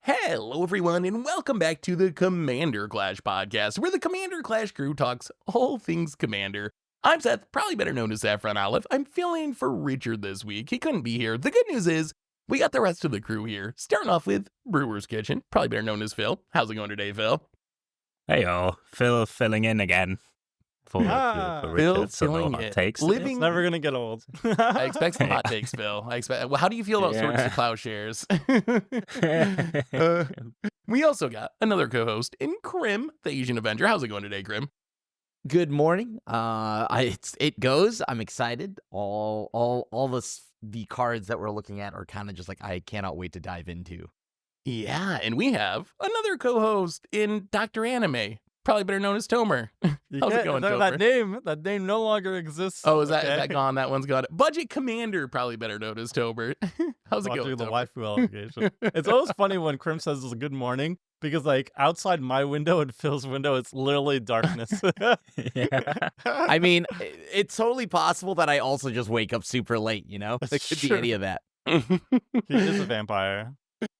Hello, everyone, and welcome back to the Commander Clash podcast, where the Commander Clash crew talks all things Commander. I'm Seth, probably better known as Saffron Olive. I'm filling in for Richard this week. He couldn't be here. The good news is, we got the rest of the crew here, starting off with Brewer's Kitchen, probably better known as Phil. How's it going today, Phil? Hey, Phil filling in again. For Richard, Phil so filling no hot in. takes. Living- It's never gonna get old. I expect some hot takes, Phil. Well, how do you feel about Swords to Plowshares? We also got another co-host in Krim, the Asian Avenger. How's it going today, Krim? Good morning. It goes. I'm excited. The cards that we're looking at are kind of just like I cannot wait to dive into. Yeah, and we have another co-host in Dr. Anime, probably better known as Tomer. How's it going, Tomer? That name no longer exists. Oh, is that gone? That one's gone. Budget Commander, probably better known as Tomer. How's it Walk going, through the Tomer? waifu allegation. It's always funny when Krim says it's a good morning because, like, outside my window and Phil's window, it's literally darkness. Yeah. I mean, it's totally possible that I also just wake up super late. You know, there could be Sure. any of that. He is a vampire.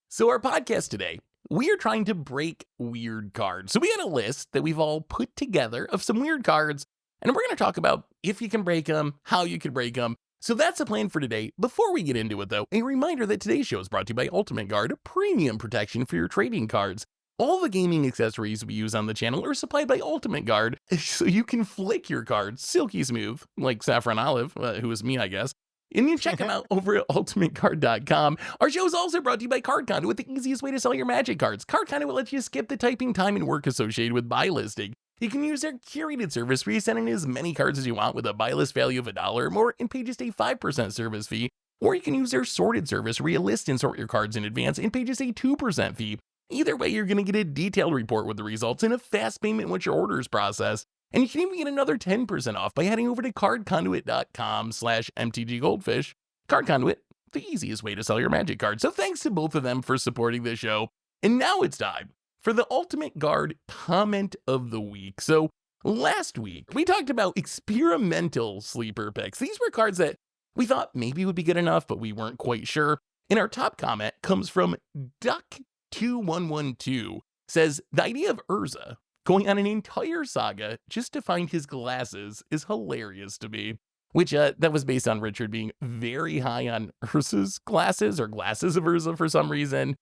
So our podcast today, we are trying to break weird cards. So we got a list that we've all put together of some weird cards, and we're going to talk about if you can break them, how you can break them. So that's the plan for today. Before we get into it, though, a reminder that today's show is brought to you by Ultimate Guard, premium protection for your trading cards. All the gaming accessories we use on the channel are supplied by Ultimate Guard, so you can flick your cards silky smooth, like Saffron Olive, who is me, I guess. And you can check them out over at ultimatecard.com. Our show is also brought to you by Card Conduit, the easiest way to sell your Magic cards. Card Conduit lets you skip the typing time and work associated with buy listing. You can use their curated service where you send in as many cards as you want with a buy list value of $1 or more and pay just a 5% service fee. Or you can use their sorted service where you list and sort your cards in advance and pay just a 2% fee. Either way, you're going to get a detailed report with the results and a fast payment once your order is processed. And you can even get another 10% off by heading over to cardconduit.com/mtggoldfish. Card Conduit, the easiest way to sell your Magic cards. So thanks to both of them for supporting this show. And now it's time for the Ultimate Guard comment of the week. So last week, we talked about experimental sleeper picks. These were cards that we thought maybe would be good enough, but we weren't quite sure. And our top comment comes from Duck2112. Says, the idea of Urza going on an entire saga just to find his glasses is hilarious to me. Which, that was based on Richard being very high on Urza's glasses, or glasses of Urza for some reason.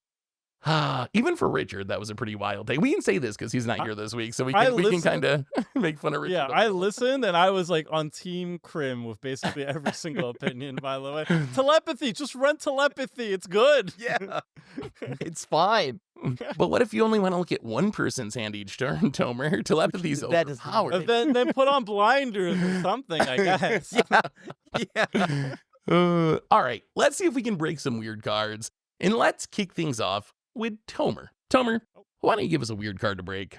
Even for Richard, that was a pretty wild thing. We can say this because he's not here this week, so we can kind of make fun of Richard. Yeah, I listened and I was like on Team Krim with basically every single opinion, by the way. Telepathy, just run telepathy. It's good. Yeah, it's fine. But what if you only want to look at one person's hand each turn, Tomer? Telepathy's That is overpowered. Then put on blinders or something, I guess. Yeah. All right, let's see if we can break some weird cards. And let's kick things off with Tomer. Tomer, why don't you give us a weird card to break?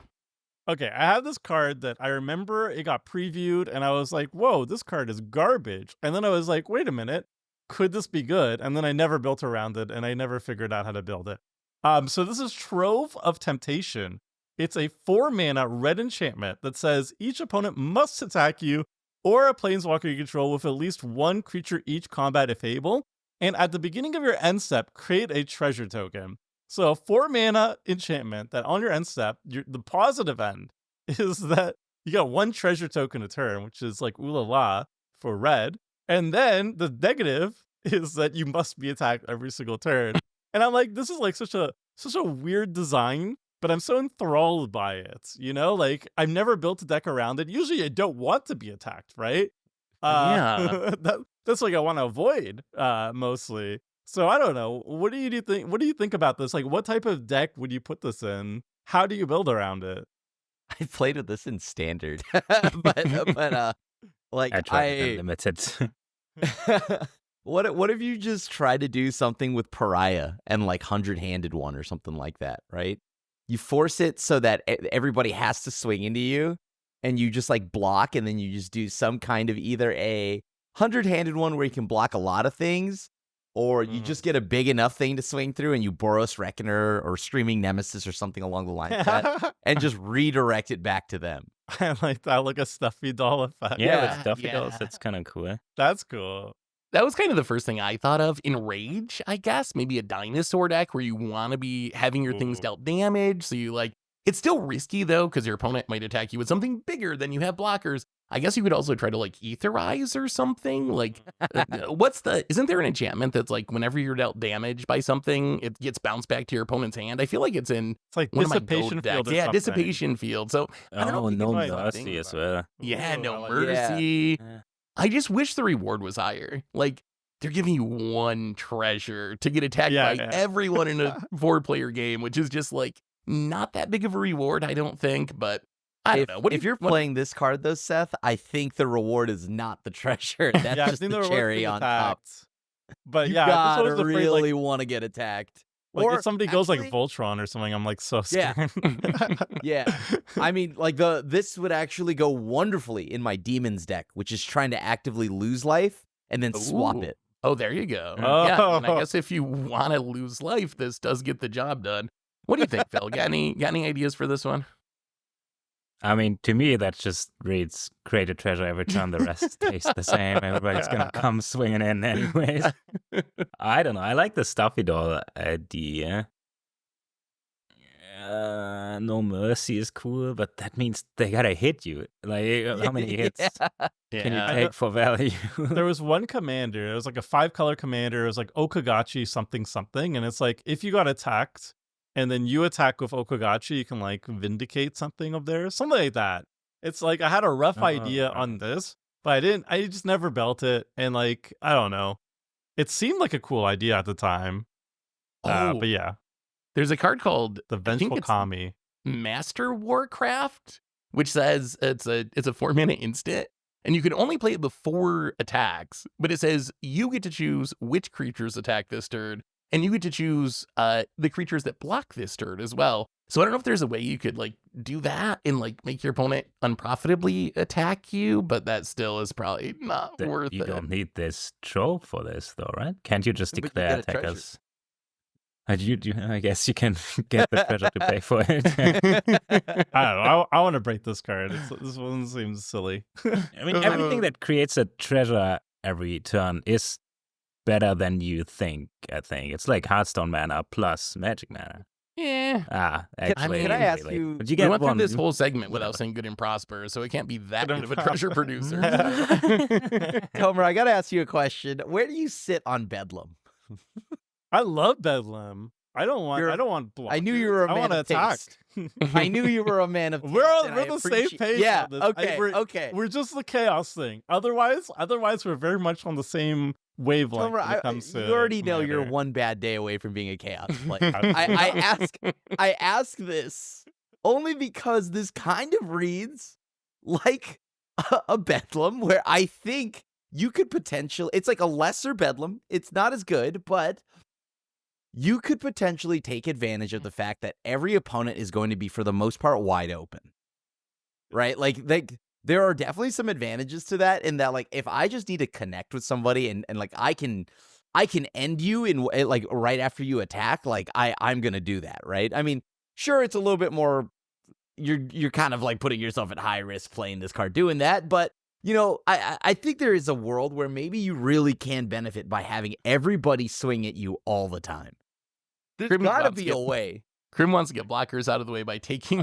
Okay, I have this card that I remember it got previewed and I was like, whoa, this card is garbage. And then I was like, wait a minute, could this be good? And then I never built around it and I never figured out how to build it. So this is Trove of Temptation. It's a 4-mana red enchantment that says each opponent must attack you or a planeswalker you control with at least one creature each combat if able. And at the beginning of your end step, create a treasure token. So a 4-mana enchantment that on your end step, the positive end is that you got one treasure token a turn, which is like ooh la la for red. And then the negative is that you must be attacked every single turn. And I'm like, this is like such a weird design, but I'm so enthralled by it. You know, like I've never built a deck around it. Usually I don't want to be attacked, right? Yeah. That's like I want to avoid mostly. So I don't know. What do you think? What do you think about this? Like, what type of deck would you put this in? How do you build around it? I played with this in standard, but like I tried Unlimited. What if you just try to do something with Pariah and like 100-handed one or something like that, right? You force it so that everybody has to swing into you, and you just like block, and then you just do some kind of either a 100-handed one where you can block a lot of things, or you just get a big enough thing to swing through and you Boros Reckoner or Streaming Nemesis or something along the lines of that and just redirect it back to them. I like that, like a stuffy doll effect. Yeah, with stuffy dolls, that's kind of cool. That's cool. That was kind of the first thing I thought of. In Rage, I guess, maybe a dinosaur deck where you want to be having your things dealt damage. So you like, it's still risky though, because your opponent might attack you with something bigger than you have blockers. I guess you could also try to like etherize or something. Like, isn't there an enchantment that's like whenever you're dealt damage by something, it gets bounced back to your opponent's hand? I feel like it's in It's like one of my Dissipation gold Field decks. or Yeah, something. Dissipation Field. So I don't know Oh, if you no can do mercy something. as well. Yeah, Ooh, no I like mercy. Yeah. I just wish the reward was higher. Like, they're giving you one treasure to get attacked by everyone in a 4-player game, which is just like not that big of a reward, I don't think. But I don't know. If you're playing this card though, Seth, I think the reward is not the treasure. That's Yeah, I just think the the reward's cherry being on top. attacked. But You yeah, I just gotta was afraid, really want to get attacked. like Or if somebody goes like actually- Voltron or something, I'm like so Yeah. scared. Yeah. I mean, like this would actually go wonderfully in my demons deck, which is trying to actively lose life and then swap Ooh. it. Oh, there you go. Yeah, and I Oh. guess if you want to lose life, this does get the job done. What do you think, Phil? Got any ideas for this one? I mean, to me, that just reads create a treasure every turn. The rest stays the same. Everybody's gonna come swinging in anyways. I don't know. I like the stuffy doll idea. No mercy is cool, but that means they gotta hit you. Like, how many hits can you Yeah. take for value? There was one commander. It was like a 5-color commander. It was like Okagachi something something, and it's like if you got attacked and then you attack with Okagachi, you can like vindicate something of theirs, something like that. It's like I had a rough idea on this, but I didn't. I just never built it, and like I don't know. It seemed like a cool idea at the time, but yeah, There's a card called the I think Vengeful it's Kami. Master Warcraft, which says it's a 4-mana instant, and you can only play it before attacks. But it says you get to choose which creatures attack this turn, and you get to choose the creatures that block this turn as well. So I don't know if there's a way you could like do that and like make your opponent unprofitably attack you, but that still is probably not worth You it. don't need this trope for this, though, right? Can't you just But you declare get a treasure. attackers? I guess you can get the treasure to pay for it. I don't know. I want to break this card. This one seems silly. I mean, everything that creates a treasure every turn is better than you think, I think. It's like Hearthstone mana plus Magic mana. Yeah. Actually. can I ask really. you- But you We get went through one. this whole segment without whatever. saying good and prosper, so it can't be that Good good and of a treasure producer. Comer, I gotta ask you a question. Where do you sit on Bedlam? I love Bedlam. I don't want. You're- I don't want block. I knew you were a I man want to of attack. taste. I knew you were a man of taste. We're on and I the same appreciate- page. Yeah. on this. Okay. we're, Okay. we're just the chaos thing. Otherwise, we're very much on the same wavelength Comer, when it comes to. you already know you're Commander. one bad day away from being a chaos player. I ask this only because this kind of reads like a Bedlam where I think you could potentially, it's like a lesser Bedlam. It's not as good, but you could potentially take advantage of the fact that every opponent is going to be, for the most part, wide open. Right? Like there are definitely some advantages to that, in that like if I just need to connect with somebody and like I can end you in like right after you attack, like I'm gonna do that, right? I mean, sure, it's a little bit more, you're kind of like putting yourself at high risk playing this card doing that, but you know, I think there is a world where maybe you really can benefit by having everybody swing at you all the time. There's Grim gotta wants be to a way. Krim wants to get blockers out of the way by taking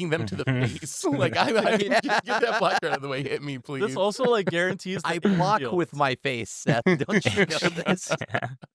them to the face. Like, I can get that blocker out of the way. Hit me, please. This also like guarantees. I the block Ink with Shield. my face, Seth. Don't you know this?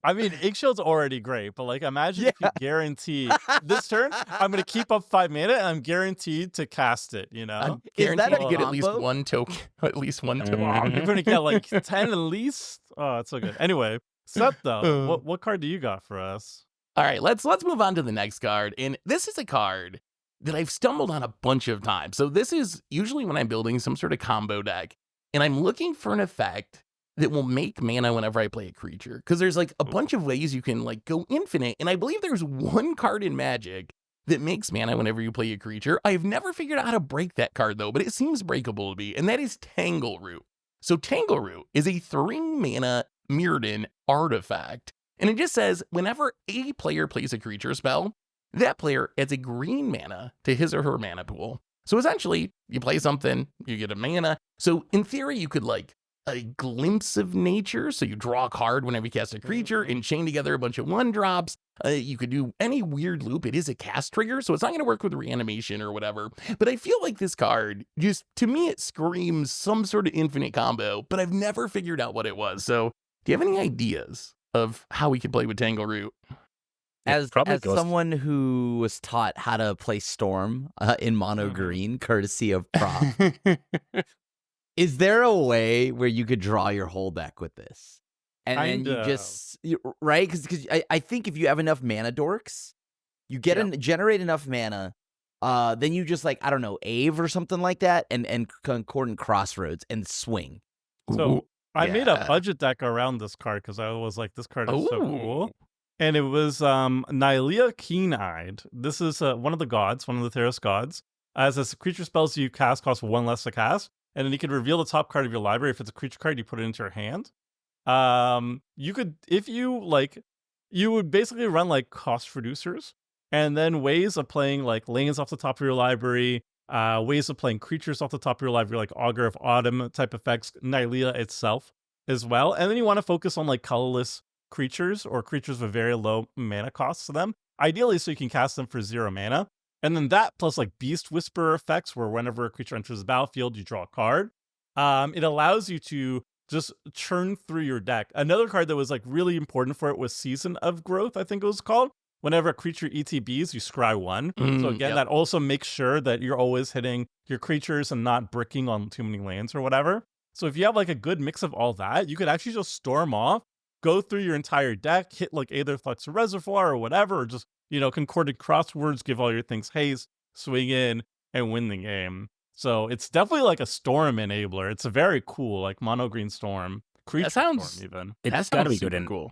I mean, Ink Shield's already great, but like, imagine if you guarantee this turn, I'm gonna keep up 5 mana, and I'm guaranteed to cast it. You know, I'm Is that guaranteed a to get at least combo? one token. At least one wow, token. you're gonna get like 10 at least. Oh, it's so good. Anyway, Seth, though, what card do you got for us? All right, let's move on to the next card. And this is a card that I've stumbled on a bunch of times. So this is usually when I'm building some sort of combo deck, and I'm looking for an effect that will make mana whenever I play a creature. Because there's like a bunch of ways you can like go infinite, and I believe there's one card in Magic that makes mana whenever you play a creature. I've never figured out how to break that card though, but it seems breakable to me, and that is Tangleroot. So Tangleroot is a 3-mana Mirrodin artifact. And it just says, whenever a player plays a creature spell, that player adds a green mana to his or her mana pool. So essentially, you play something, you get a mana. So in theory, you could like a glimpse of nature. So you draw a card whenever you cast a creature and chain together a bunch of 1-drops. You could do any weird loop. It is a cast trigger, so it's not going to work with reanimation or whatever. But I feel like this card, just to me, it screams some sort of infinite combo, but I've never figured out what it was. So do you have any ideas of how we could play with Tangleroot? As someone who was taught how to play Storm in mono green, courtesy of Prop, is there a way where you could draw your whole deck with this? And then you just, right? Because I think if you have enough mana dorks, you get generate enough mana, then you just like, I don't know, Ave or something like that, and Concordant Crossroads and swing. So I made a budget deck around this card because I was like, this card is so cool. And it was Nylea Keen-Eyed. This is one of the gods, one of the Theros gods. As a creature spells you cast costs 1 less to cast. And then you can reveal the top card of your library. If it's a creature card, you put it into your hand. You could, if you like, you would basically run like cost reducers. And then ways of playing like lanes off the top of your library, ways of playing creatures off the top of your library, like Augur of Autumn type effects, Nylea itself as well. And then you want to focus on like colorless creatures or creatures with very low mana costs to them, ideally so you can cast them for 0 mana. And then that plus like Beast Whisperer effects, where whenever a creature enters the battlefield, you draw a card. It allows you to just churn through your deck. Another card that was like really important for it was Season of Growth, I think it was called. Whenever a creature ETBs, you scry 1. So again, that also makes sure that you're always hitting your creatures and not bricking on too many lands or whatever. So if you have like a good mix of all that, you could actually just storm off, go through your entire deck, hit like Aetherflux Reservoir or whatever, or just, Concordant Crosswords, give all your things haste, swing in, and win the game. So it's definitely like a Storm enabler. It's a very cool, like mono green Storm. Creature Storm even. It's gotta be good in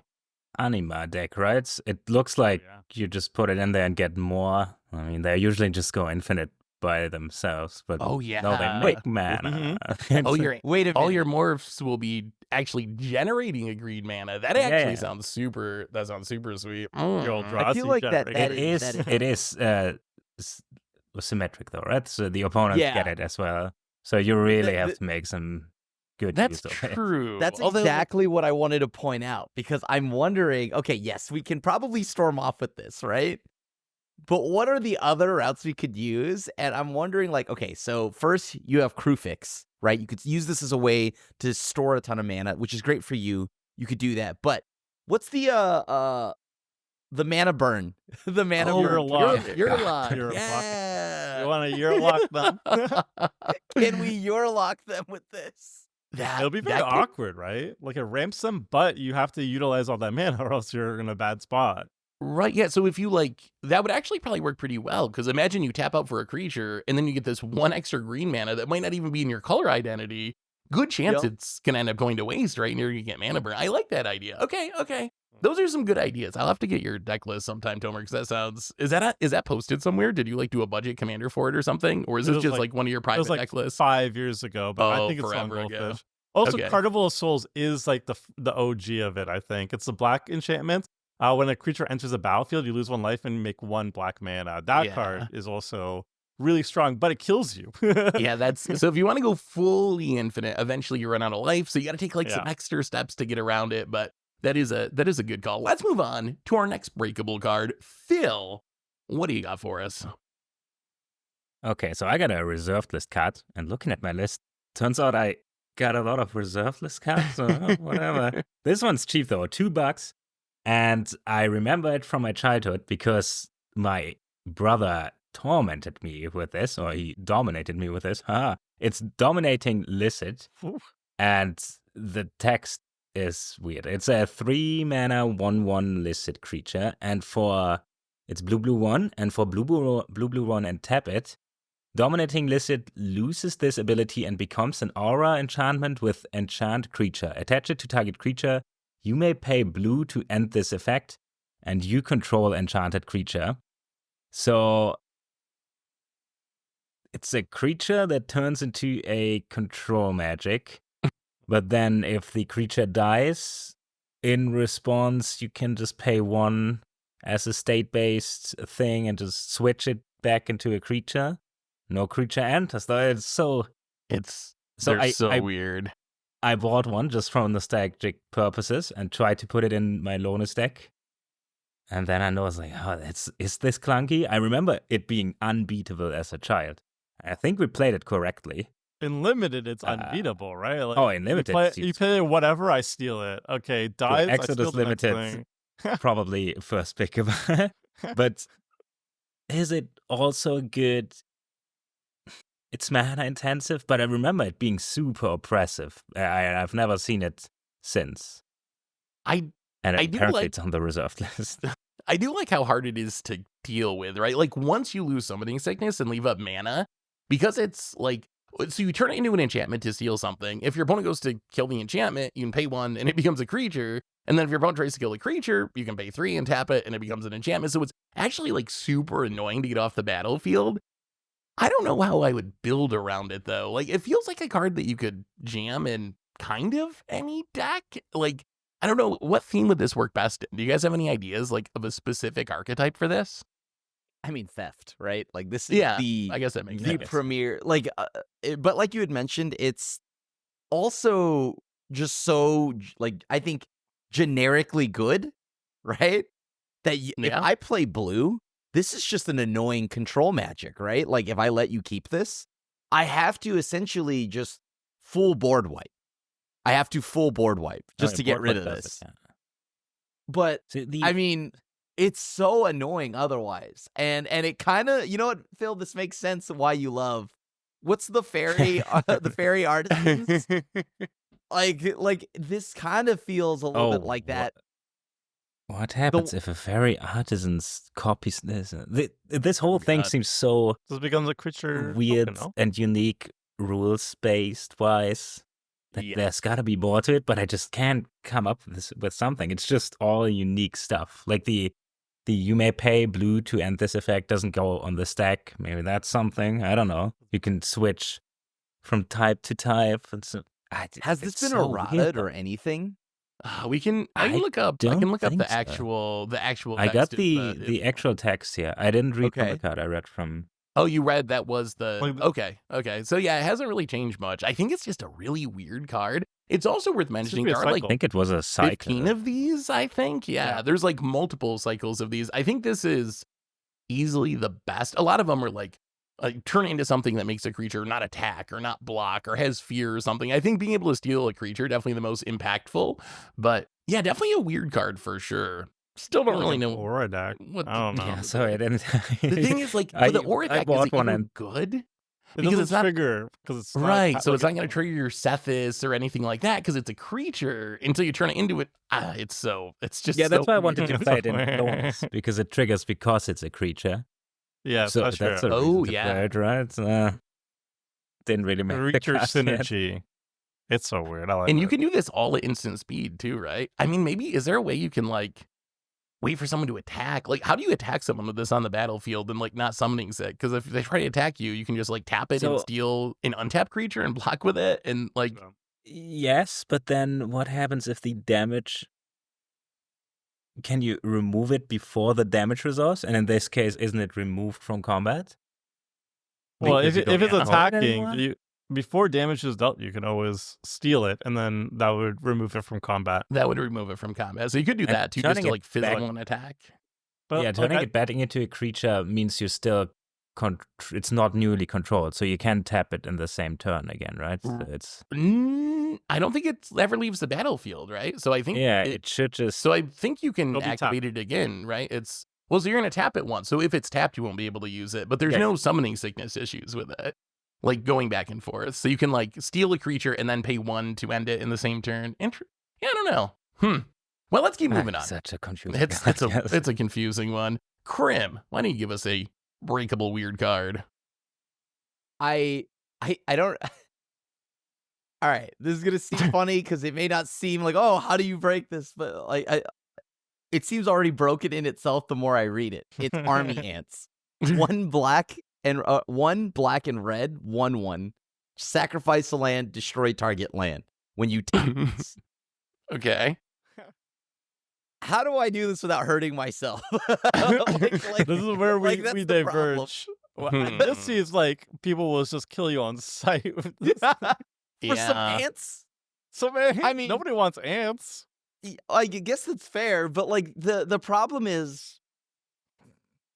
Anima deck, right? It looks like you just put it in there and get more. I mean, they usually just go infinite by themselves, but no, they make mana. Wait a minute. All your morphs will be actually generating a green mana. That actually sounds super. That sounds super sweet. I feel like it is symmetric though, right? So the opponents get it as well. So you really have to make some good use of it. That's true. That's exactly what I wanted to point out, because I'm wondering, okay, yes, we can probably storm off with this, right? But what are the other routes we could use? And I'm wondering, like, okay, so first you have Crewfix, right? You could use this as a way to store a ton of mana, which is great for you. You could do that. But what's the mana burn? The mana burn. You're locked. Yeah. You want to Yurlock them? Can we Yurlock them with this? It'll be very awkward, right? Like, it ramps them, but you have to utilize all that mana or else you're in a bad spot. Right, yeah, so if you, that would actually probably work pretty well, because imagine you tap out for a creature, and then you get this 1 extra green mana that might not even be in your color identity. Good chance it's going to end up going to waste, right? And you're going to get mana burn. I like that idea. Okay. Those are some good ideas. I'll have to get your deck list sometime, Tomer, because that sounds... Is that posted somewhere? Did you, do a budget commander for it or something? Or is this just, one of your private deck lists? 5 years ago, but I think it's on Goldfish. Also, Carnival of Souls is, the OG of it, I think. It's the black enchantment. When a creature enters a battlefield, you lose 1 life and make 1 black mana. That card is also really strong, but it kills you. So if you want to go fully infinite, eventually you run out of life. So you got to take some extra steps to get around it. But that is a good call. Let's move on to our next breakable card. Phil, what do you got for us? Okay, so I got a reserved list card, and looking at my list, turns out I got a lot of reserved list cards. So whatever. This one's cheap though, $2. And I remember it from my childhood because my brother tormented me with this, or he dominated me with this. It's Dominating Licid, and the text is weird. It's a 3-mana 1/1 Licid creature, and it's blue 1, and for blue 1 and tap it, Dominating Licid loses this ability and becomes an aura enchantment with enchant creature. Attach it to target creature. You may pay blue to end this effect, and you control enchanted creature. So it's a creature that turns into a control magic, but then if the creature dies, in response, you can just pay 1 as a state-based thing and just switch it back into a creature. No creature enters, though. It's so weird. I bought one just for nostalgic purposes and tried to put it in my Lonus deck. And then I was like, oh, is this clunky? I remember it being unbeatable as a child. I think we played it correctly. In limited, it's unbeatable, right? Like, in limited, you play whatever, I steal it. Okay, dies, I steal the next thing. Probably first pick of but is it also good? It's mana intensive, but I remember it being super oppressive. I've never seen it since. And apparently it's on the reserved list. I do like how hard it is to deal with, right? Like, once you lose Summoning Sickness and leave up mana, because it's like, so you turn it into an enchantment to steal something. If your opponent goes to kill the enchantment, you can pay 1 and it becomes a creature. And then if your opponent tries to kill a creature, you can pay 3 and tap it and it becomes an enchantment. So it's actually like super annoying to get off the battlefield. I don't know how I would build around it though. Like, it feels like a card that you could jam in kind of any deck. Like, I don't know, what theme would this work best in? Do you guys have any ideas like of a specific archetype for this? I mean, theft, right? Like, this is I guess that makes the sense. premier, like, but like you had mentioned, it's also just so, like, I think generically good, right? That if I play blue, this is just an annoying control magic, right? Like, if I let you keep this, I have to essentially just full board wipe. I have to full board wipe just to get rid of this. But, I mean, it's so annoying otherwise. And it kind of, you know what, Phil, this makes sense why you love, what's the fairy, the fairy artisans? Like this kind of feels a little bit like that. What happens if a fairy artisan's copies this? This whole thing seems so This becomes a creature weird and unique, rules-based wise. There's got to be more to it, but I just can't come up with something. It's just all unique stuff. Like the you may pay blue to end this effect doesn't go on the stack. Maybe that's something. I don't know. You can switch from type to type. Has this been errated or anything? I can look up the actual. I got text the actual text here. I didn't read from the card. I read from. Oh, you read that was the okay. So yeah, it hasn't really changed much. I think it's just a really weird card. It's also worth mentioning there are like I think it was a cycle. 15 of these. I think there's like multiple cycles of these. I think this is easily the best. A lot of them are like turn into something that makes a creature not attack or not block or has fear or something. I think being able to steal a creature definitely the most impactful. But yeah, definitely a weird card for sure. Still don't really know Aura deck. What I don't know. Yeah, sorry, I didn't. The thing is, like, the Aura deck is even good because it's not trigger because it's right. So it's not going to trigger your Sethis or anything like that because it's a creature until you turn it into it. It's just that's why I wanted to play it in Lonus because it triggers because it's a creature. Yeah, so that's a true. reason to play it, right? Didn't really make creature the synergy. Yet. It's so weird. I like and you can do this all at instant speed too, right? I mean, maybe is there a way you can like wait for someone to attack? Like, how do you attack someone with this on the battlefield and like not summoning sick? Because if they try to attack you, you can just like tap it and steal an untapped creature and block with it, and like. Yes, but then what happens if the damage? Can you remove it before the damage resource? And in this case, isn't it removed from combat? Well, if it's attacking, before damage is dealt, you can always steal it, and then that would remove it from combat. That would remove it from combat. So you could do that too, just to like fizzle an attack. But, turning it back into a creature means you still it's not newly controlled, so you can tap it in the same turn again, right? So it's. I don't think it ever leaves the battlefield, right? So I think it should just. So I think you can activate it again, right? So you're gonna tap it once. So if it's tapped, you won't be able to use it. But there's no summoning sickness issues with it, like going back and forth. So you can like steal a creature and then pay 1 to end it in the same turn. I don't know. Well, let's keep moving on. Such a confusing. It's a confusing one. Krim, why don't you give us a breakable weird card? I don't. All right, this is gonna seem funny because it may not seem like, oh, how do you break this? But like, it seems already broken in itself. The more I read it, it's army ants. One black and red, 1/1. Sacrifice a land, destroy target land. When you tap this. Okay. How do I do this without hurting myself? This is where we diverge. This seems like people will just kill you on sight with this. For some ants? So man, I mean- nobody wants ants. I guess that's fair, but like the problem is,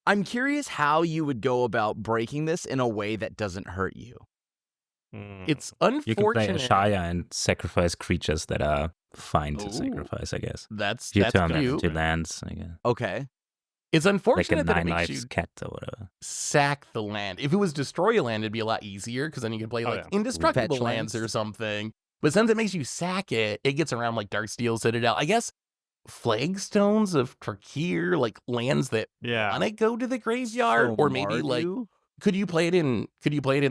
I'm curious how you would go about breaking this in a way that doesn't hurt you. It's You can play a unfortunate. Shaya and sacrifice creatures that are fine to Ooh. sacrifice, I guess. That's If you that's turn them cute. into lands, I guess. Okay. It's Like a unfortunate that it Nine makes Lives you cat or whatever. sack the land. If it was destroy a land, it'd be a lot easier because then you could play Oh, like yeah. indestructible Fetch lands or lands. something. But since it makes you sack it, it gets around like Darksteel Citadel. I guess flagstones of Trakir, like lands that Yeah. want to go to the graveyard, So or maybe like Mardu? could you play it in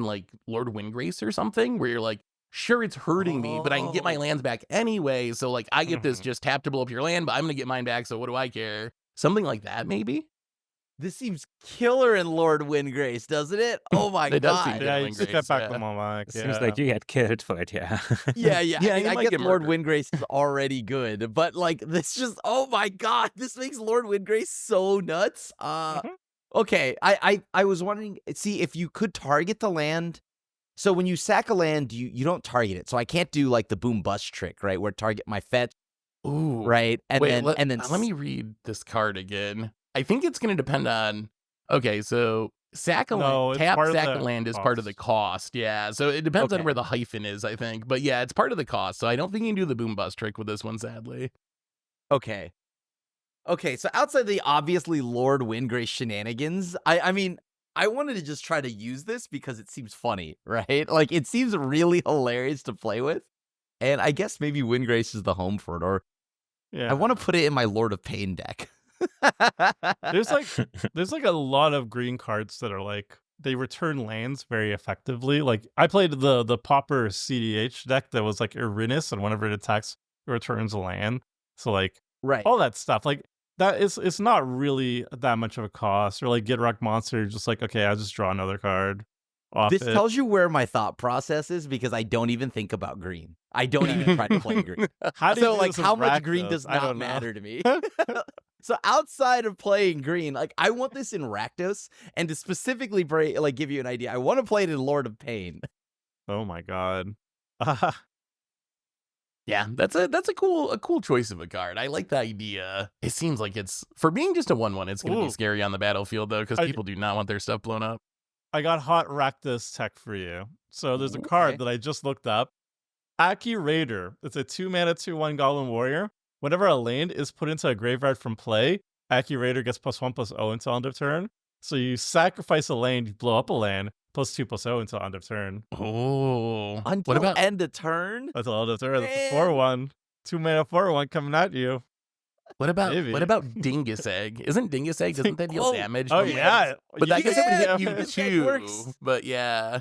like Lord Windgrace or something where you're like, sure, it's hurting me, but I can get my Oh. lands back anyway. So like I get this Mhm. just tap to blow up your land, but I'm gonna get mine back. So what do I care? Something like that, maybe. This seems killer in Lord Windgrace, doesn't it? Oh my It does seem god. good. Yeah, at you Windgrace, step back yeah. the moment. Seems like you get killed for it, yeah. Yeah, yeah. Yeah, I mean, you I might guess get Lord murdered. Windgrace is already good, but like this just oh my god, this makes Lord Windgrace so nuts. Mhm. Okay. I was wondering, see if you could target the land. So when you sack a land, you don't target it. So I can't do like the boom bust trick, right? Where target my fetch, Ooh. right? And Wait, then let me read this card again. I think it's going to depend on. Okay, so sack a No, land, it's tap part of sack the a land is part of the cost. Yeah, so it depends on Okay. where the hyphen is, I think. But yeah, it's part of the cost. So I don't think you can do the boom bust trick with this one, sadly. Okay. Okay, so outside the obviously Lord Windgrace shenanigans, I mean, I wanted to just try to use this because it seems funny, right? Like it seems really hilarious to play with. And I guess maybe Windgrace is the home for it, or Yeah. I want to put it in my Lord of Pain deck. There's like a lot of green cards that are like they return lands very effectively. Like I played the Pauper CDH deck that was like Irinus, and whenever it attacks, it returns a land. So like right. all that stuff, like that is it's not really that much of a cost. Or like Get Wrecked Monster, just like okay, I'll just draw another card off This it. tells you where my thought process is because I don't even think about green. I don't even try to play green. How do you So do like this with how much green Rakdos? does I not don't know. matter to me. So outside of playing green, like I want this in Rakdos, and to specifically like give you an idea, I want to play it in Lord of Pain. Oh my god. Yeah, that's a cool choice of a card. I like the idea. It seems like it's for being just a 1/1. It's going to be Ooh. scary on the battlefield though, because I- people do not want their stuff blown up. I got hot Rakdos tech for you. So there's a card Okay. that I just looked up. Aki Raider. It's a 2-mana 2/1 Goblin Warrior. Whenever a land is put into a graveyard from play, Aki Raider gets +1/+0 until end of turn. So you sacrifice a land, you blow up a land, +2/+0 until end of turn. Oh, Until what about end of turn. Until end of turn, that's a Man. 4/1. 2-mana 4/1 coming at you. Maybe. what about Dingus Egg? Isn't Dingus Egg, doesn't that deal Oh, damage? Oh to yeah. lands? But I guess it would Yeah, hit you Dingus Egg too. works. But yeah.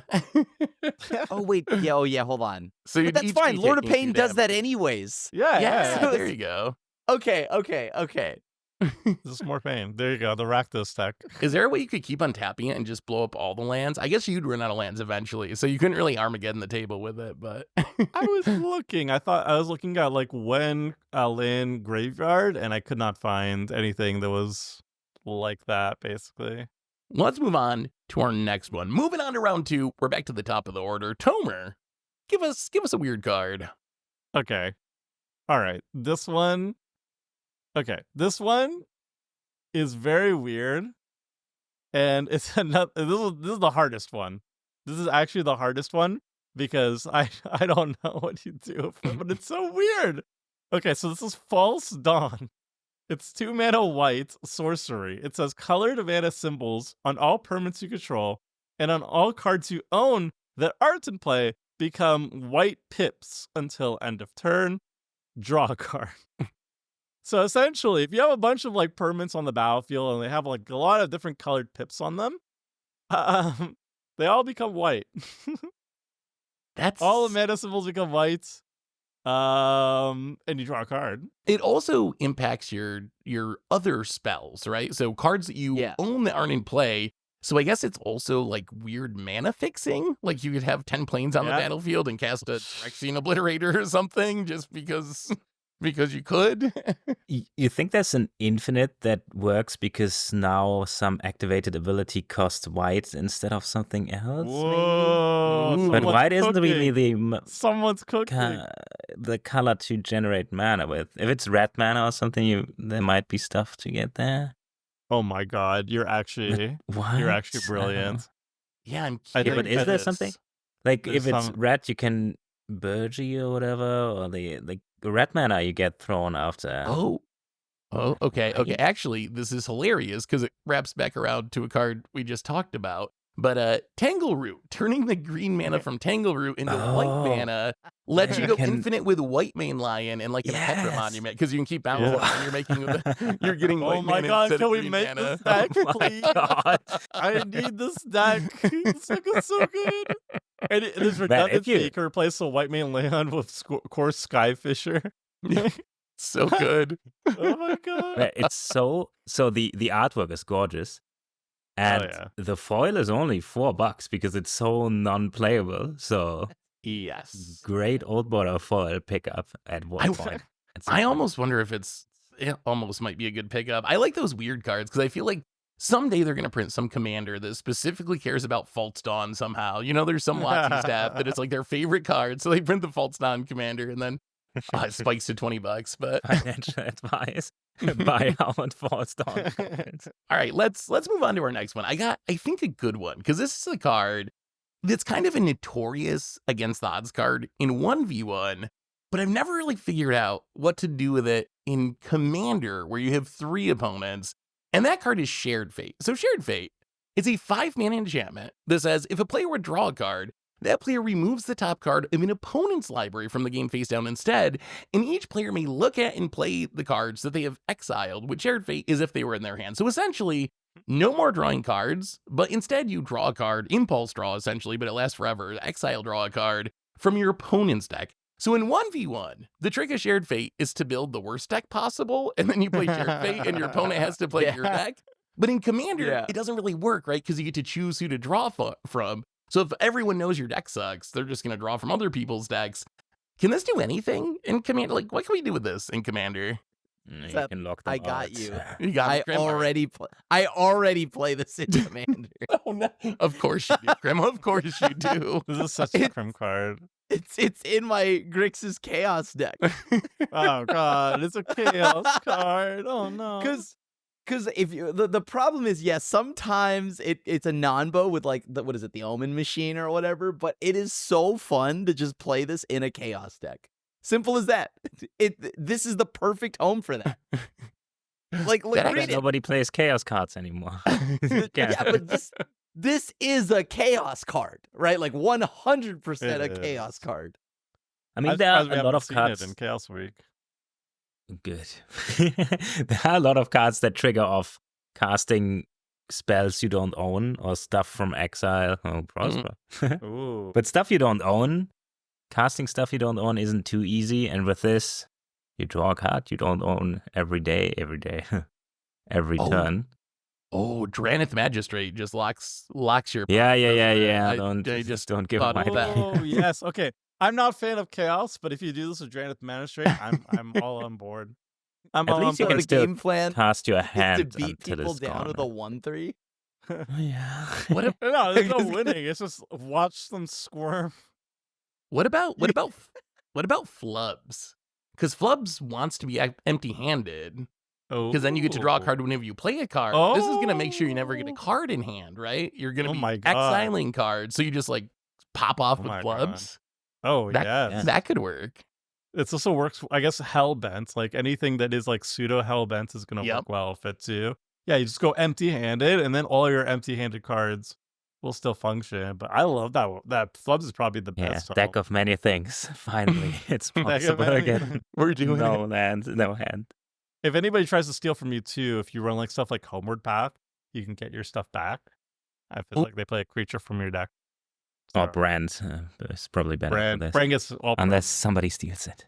Oh wait, yeah, hold on. So But you'd that's each fine. be Lord of taking Pain 2 does that damage. anyways. Yeah, Yeah, yeah. there you go. Okay. This is more pain. There you go. The Rakdos tech. Is there a way you could keep untapping it and just blow up all the lands? I guess you'd run out of lands eventually, so you couldn't really Armageddon the table with it, but I was looking. I thought I was looking at like when a land graveyard, and I could not find anything that was like that. Basically, let's move on to our next one. Moving on to round 2, we're back to the top of the order. Tomer, give us a weird card. okay, all right. This one, okay. This one is very weird, and it's another. This is the hardest one. This is actually the hardest one because I don't know what you do with it, but it's so weird. Okay, so this is False Dawn. It's 2-mana white sorcery. It says colored mana symbols on all permanents you control and on all cards you own that aren't in play become white pips until end of turn. Draw a card. So essentially, if you have a bunch of like permanents on the battlefield and they have like a lot of different colored pips on them, they all become white. That's All the mana symbols become white. And you draw a card. It also impacts your other spells, right? So cards that you Yeah. own that aren't in play. So I guess it's also like weird mana fixing. Like you could have 10 planes on the Yeah. battlefield and cast a Phyrexian Obliterator or something just because because you could. You think there's an infinite that works because now some activated ability costs white instead of something else? Whoa! Maybe? But someone's white isn't really cooking. Someone's cooking. the color to generate mana with. If it's red mana or something, there might be stuff to get there. Oh my god, you're actually What? brilliant. Yeah, I'm I curious. But is there something? Like There's if it's some- red, you can Burgie or whatever, or the red mana you get thrown after. Oh, okay. Right? Actually, this is hilarious because it wraps back around to a card we just talked about. But Tangleroot, turning the green mana from Tangleroot into white Oh. mana, lets Yeah, you you go can- infinite with White Mane Lion and like a Petra Yes. Monument because you can keep balancing Yeah. and you're making you're getting Oh White my Mane god, instead can of we green make mana. this deck, Oh my please? God. I need this deck. This deck is so good. And it is Man, if redundant. you- You can replace the White Mane Leon with Course Skyfisher. So good. Oh my god. Yeah, it's so the artwork is gorgeous, and yeah. the foil is only $4 because it's so non-playable. So Yes. great old border foil pickup at one point. I almost wonder if it almost might be a good pickup. I like those weird cards because I feel like someday they're going to print some commander that specifically cares about False Dawn somehow. You know, there's some Watsy staff that it's like their favorite card. So they print the False Dawn commander and then it spikes to $20. But financial advice: buy out False Dawn. all right, let's move on to our next one. I think a good one because this is a card that's kind of a notorious against the odds card in 1v1, but I've never really figured out what to do with it in Commander, where you have 3 opponents, and that card is Shared Fate. So Shared Fate is a 5-mana enchantment that says if a player would draw a card, that player removes the top card of an opponent's library from the game face down instead, and each player may look at and play the cards that they have exiled with Shared Fate as if they were in their hand. So essentially, no more drawing cards, but instead you draw a card, impulse draw essentially, but it lasts forever, exile draw a card from your opponent's deck. So in 1v1, the trick of Shared Fate is to build the worst deck possible, and then you play Shared Fate, and your opponent has to play your deck. But in Commander, it doesn't really work, right? Because you get to choose who to draw from. So if everyone knows your deck sucks, they're just going to draw from other people's decks. Can this do anything in Commander? Like, what can we do with this in Commander? You Except can lock them I got out. you. You got I it, Grim. already play this in Commander. Oh, no. Of course you do, Grim. Of course you do. This is such a Crim card. It's in my Grixis Chaos deck. Oh god, it's a chaos card. Oh no. Because if you the problem is, yes, sometimes it's a non-bow with like what is it, the Omen Machine or whatever, but it is so fun to just play this in a Chaos deck. Simple as that. This is the perfect home for that. Like look, That read it. Nobody plays chaos cards anymore. Yeah, but this is a Chaos card, right? Like 100% a It Chaos is. card. I mean, I'm there are surprised we a lot haven't of seen cards. it in Chaos Week. Good. There are a lot of cards that trigger off casting spells you don't own or stuff from exile. Oh, Prosper. Ooh. But stuff you don't own, casting stuff you don't own isn't too easy. And with this, you draw a card you don't own every day, every Oh. turn. Oh, Dranith Magistrate just locks your Yeah. I just Just don't give thought my of that. Oh yes. Okay. I'm not a fan of Chaos, but if you do this with Dranith Magistrate, I'm all on board. I'm At all least you on can the board. still game plan cast your is hand to beat until people it's down gone. with a 1/3. Oh, yeah. What if- No, there's no winning. It's just watch them squirm. What about Flubs? Because Flubs wants to be empty-handed. Oh, Because then you get to draw a card whenever you play a card. This is going to make sure you never get a Oh. card in hand, right? You're going to Oh be my God. exiling cards. So you just like pop off Oh with my God. Flubs. Oh That- yes. That could work. It also works, I guess, Hellbent. Like anything that is like pseudo Hellbent is going to Yep. work well if it too. Yeah, you just go empty-handed, and then all your empty-handed cards will still function. But I love that. That Flubs is probably the Yeah, best. deck of many things. Finally, it's Deck of possible many- again. We're doing No it. land, no hand. If anybody tries to steal from you too, if you run like stuff like Homeward Path, you can get your stuff back. I feel Oh. like they play a creature from your deck. Or So, Brand is probably better for Brand, this. Brand gets all Unless somebody steals it.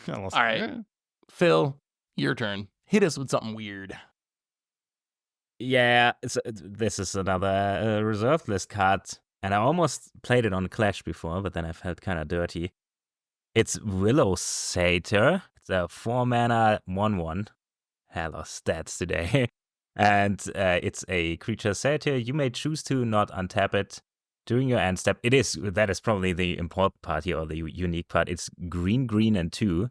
Unless- All right. Phil, your turn. Hit us with something weird. Yeah, this is another reserved list card. And I almost played it on Clash before, but then I felt kind of dirty. It's Willow Satyr. So 4 mana, 1/1. Hello, stats today. And it's a creature satyr. You may choose to not untap it during your end step. That is probably the important part here, or the unique part. It's green, and 2.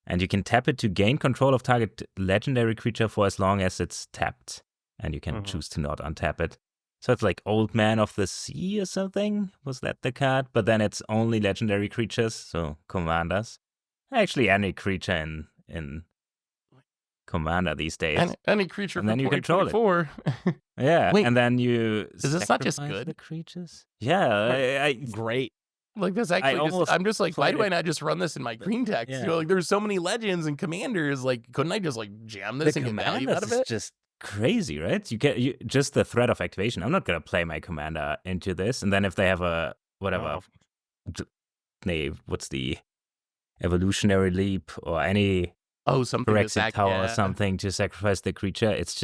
And you can tap it to gain control of target legendary creature for as long as it's tapped. And you can choose to not untap it. So it's like Old Man of the Sea or something. Was that the card? But then it's only legendary creatures, so commanders. Actually, any creature in Commander these days. Any creature And from then you control it. 2024. Yeah, Wait, and then you is this not just sacrifice good? the creatures? Yeah, Great. Like this actually I'm just like, why do I not just run this in my green text? Yeah. You know, like there's so many legends and commanders. Like, couldn't I just like jam this the and get value commanders out of is it? just crazy, right? You get just the threat of activation. I'm not gonna play my commander into this, and then if they have a whatever, what's the evolutionary leap or any Something Brexit tower or something to sacrifice the creature, it's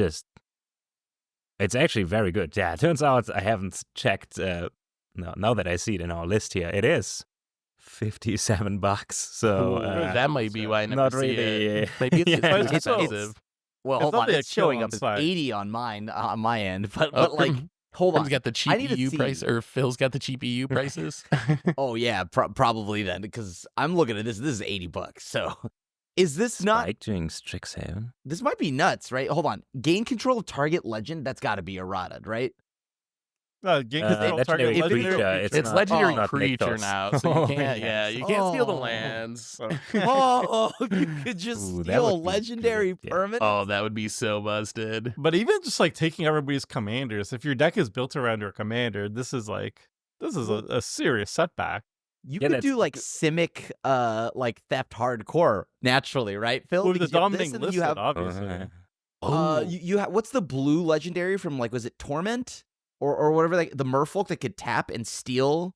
actually very good. Yeah, it turns out I haven't checked. Now that I see it in our list here, it is $57. So that might be why I never not see really. it. Maybe it's Yeah. too expensive. Well, It's hold on. only a It's showing kill up on as site. 80 on my end, but like, hold on. Phil's got the cheap I need to EU see. price, or Phil's got the cheap EU prices. Oh yeah, probably then, because I'm looking at this. This is $80. So, is this not? Spike during Strixhaven. This might be nuts, right? Hold on. Gain control of target legend. That's got to be errata, right? Gain control of legendary target creature, legendary it's It's not- legendary not creature Nykthos. now, so you can't. Yeah. You can't steal the Oh. lands. Oh, you could just Ooh, that steal a would be legendary good, yeah. permanent. Oh, that would be so busted. But even just like taking everybody's commanders, if your deck is built around your commander, this is a serious setback. You Yeah, could that's do like good. Simic, like theft hardcore naturally, right, Phil? With the Because you have this, dominating and then list, you have obviously. you have what's the blue legendary from, like, was it Torment or whatever, like the Merfolk that could tap and steal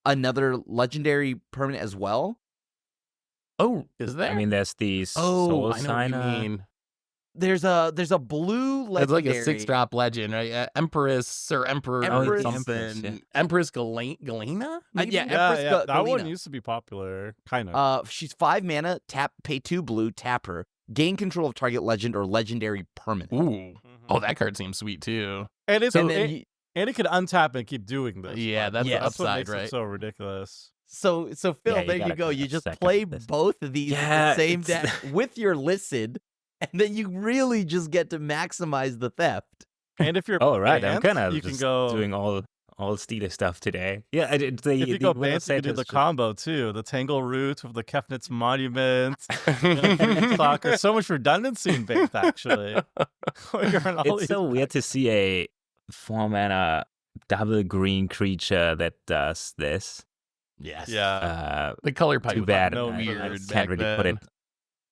another legendary permanent as well? Oh, is there? I mean, there's these oh, Soul I know what you Signer. mean. There's a blue legendary. It's like a 6-drop legend, right? Empress or Emperor Empress. or something. Empress, yeah. Empress Galena? maybe? yeah, Yeah, Empress yeah, that one Galena. used to be popular, kind of. She's 5 mana, tap, pay 2 blue, tap her, gain control of target legend or legendary permanent. Ooh. Oh, that card seems sweet too. and it's And then and it could untap and keep doing this. Yeah, that's Like, the that's what upside, makes right? it so ridiculous. So Phil, Yeah, you there you gotta go. kinda You just stack up play this. both of these in Yeah, the same it's- deck with your Licid, and then you really just get to maximize the theft. And if you're Oh right, I'm Bant, kind of you can just go doing all steely stuff today. Yeah, I did. if you go Willow Bant, you can do Satyr's the just- combo too. The Tangleroot of the Kefnitz Monument. Clock. There's so much redundancy in Bant, actually. You're on all It's these so weird to see a 4 mana double green creature that does this. Yes. Yeah. The color pipe Too was bad. no weird need. I back can't really put it then.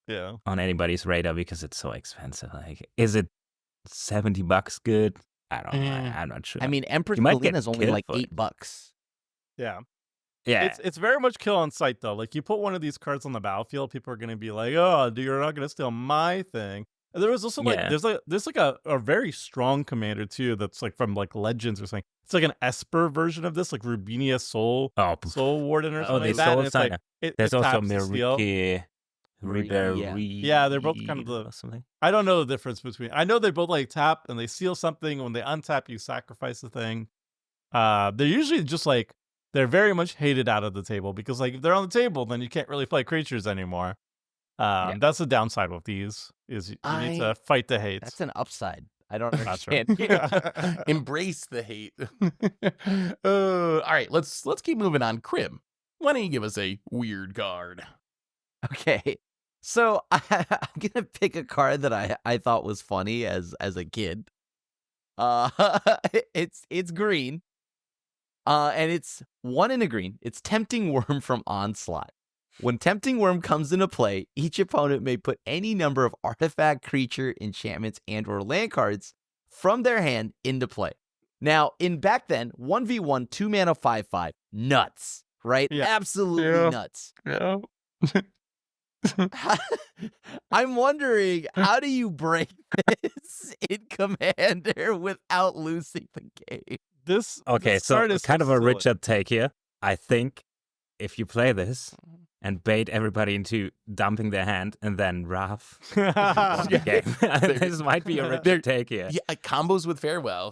Yeah. on anybody's radar because it's so expensive. Like, is it $70 good? I don't know. I'm not sure. I mean, Empress You might get Galena is only killed like for it. $8. Yeah. yeah, It's very much kill on sight though. Like you put one of these cards on the battlefield, people are gonna be like, "Oh, you're not gonna steal my thing." And there was also like Yeah. there's like a very strong commander too that's like from like Legends or something. It's like an Esper version of this, like Rubinia Soul Warden or something the like that. Soul and it's like Signer. it There's also taps to steal. Miriki, Yeah, they're both kind of the- or something. I don't know the difference between. I know they both like tap and they steal something. When they untap, you sacrifice the thing. They're usually just like they're very much hated out of the table because like if they're on the table, then you can't really play creatures anymore. That's the downside with these is you need to fight the hate. That's an upside. I don't That's right. understand. Embrace the hate. All right, let's keep moving on. Krim, why don't you give us a weird card? Okay. So I'm gonna pick a card that I thought was funny as a kid. It's green. And it's 1 in a green. It's Tempting Wurm from Onslaught. When Tempting Wurm comes into play, each opponent may put any number of artifact, creature, enchantments, and or land cards from their hand into play. Now, in back then, 1v1, 2 mana, 5/5. Nuts, right? Yeah. Absolutely Yeah. nuts. Yeah. I'm wondering, how do you break this in Commander without losing the game? This Okay, this so card is kind of a silly. Richard take here. I think if you play this and bait everybody into dumping their hand, and then Wrath won Yeah. the game. This might be a Richard take here. Yeah, combos with Farewell.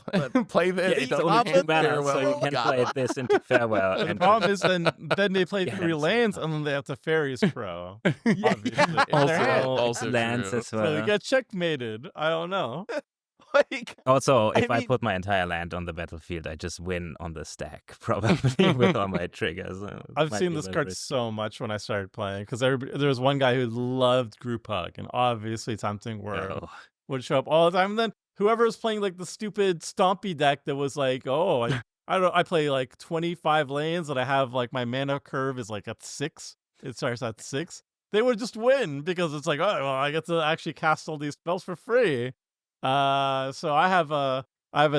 Play this. Yeah, it's don't only hit 2 mana, Farewell, so you can got play it. this into Farewell. The and problem is then they play Yeah, 3 it's- lands and then they have to Fairies Pro. Obviously, in their Also- hand. also lands true. as So well. you get checkmated. I don't know. Like, Also, if I mean- put my entire land on the battlefield, I just win on the stack, probably, with all my triggers. So it I've might seen be a this little card risky. so much when I started playing because there was one guy who loved Group Hug and obviously Tempting Wurm Oh, would show up all the time. And then whoever was playing like the stupid Stompy deck that was like, oh, I play like 25 lanes and I have like my mana curve is like at 6. It starts at 6. They would just win because it's like, oh, well, I get to actually cast all these spells for free. So I have a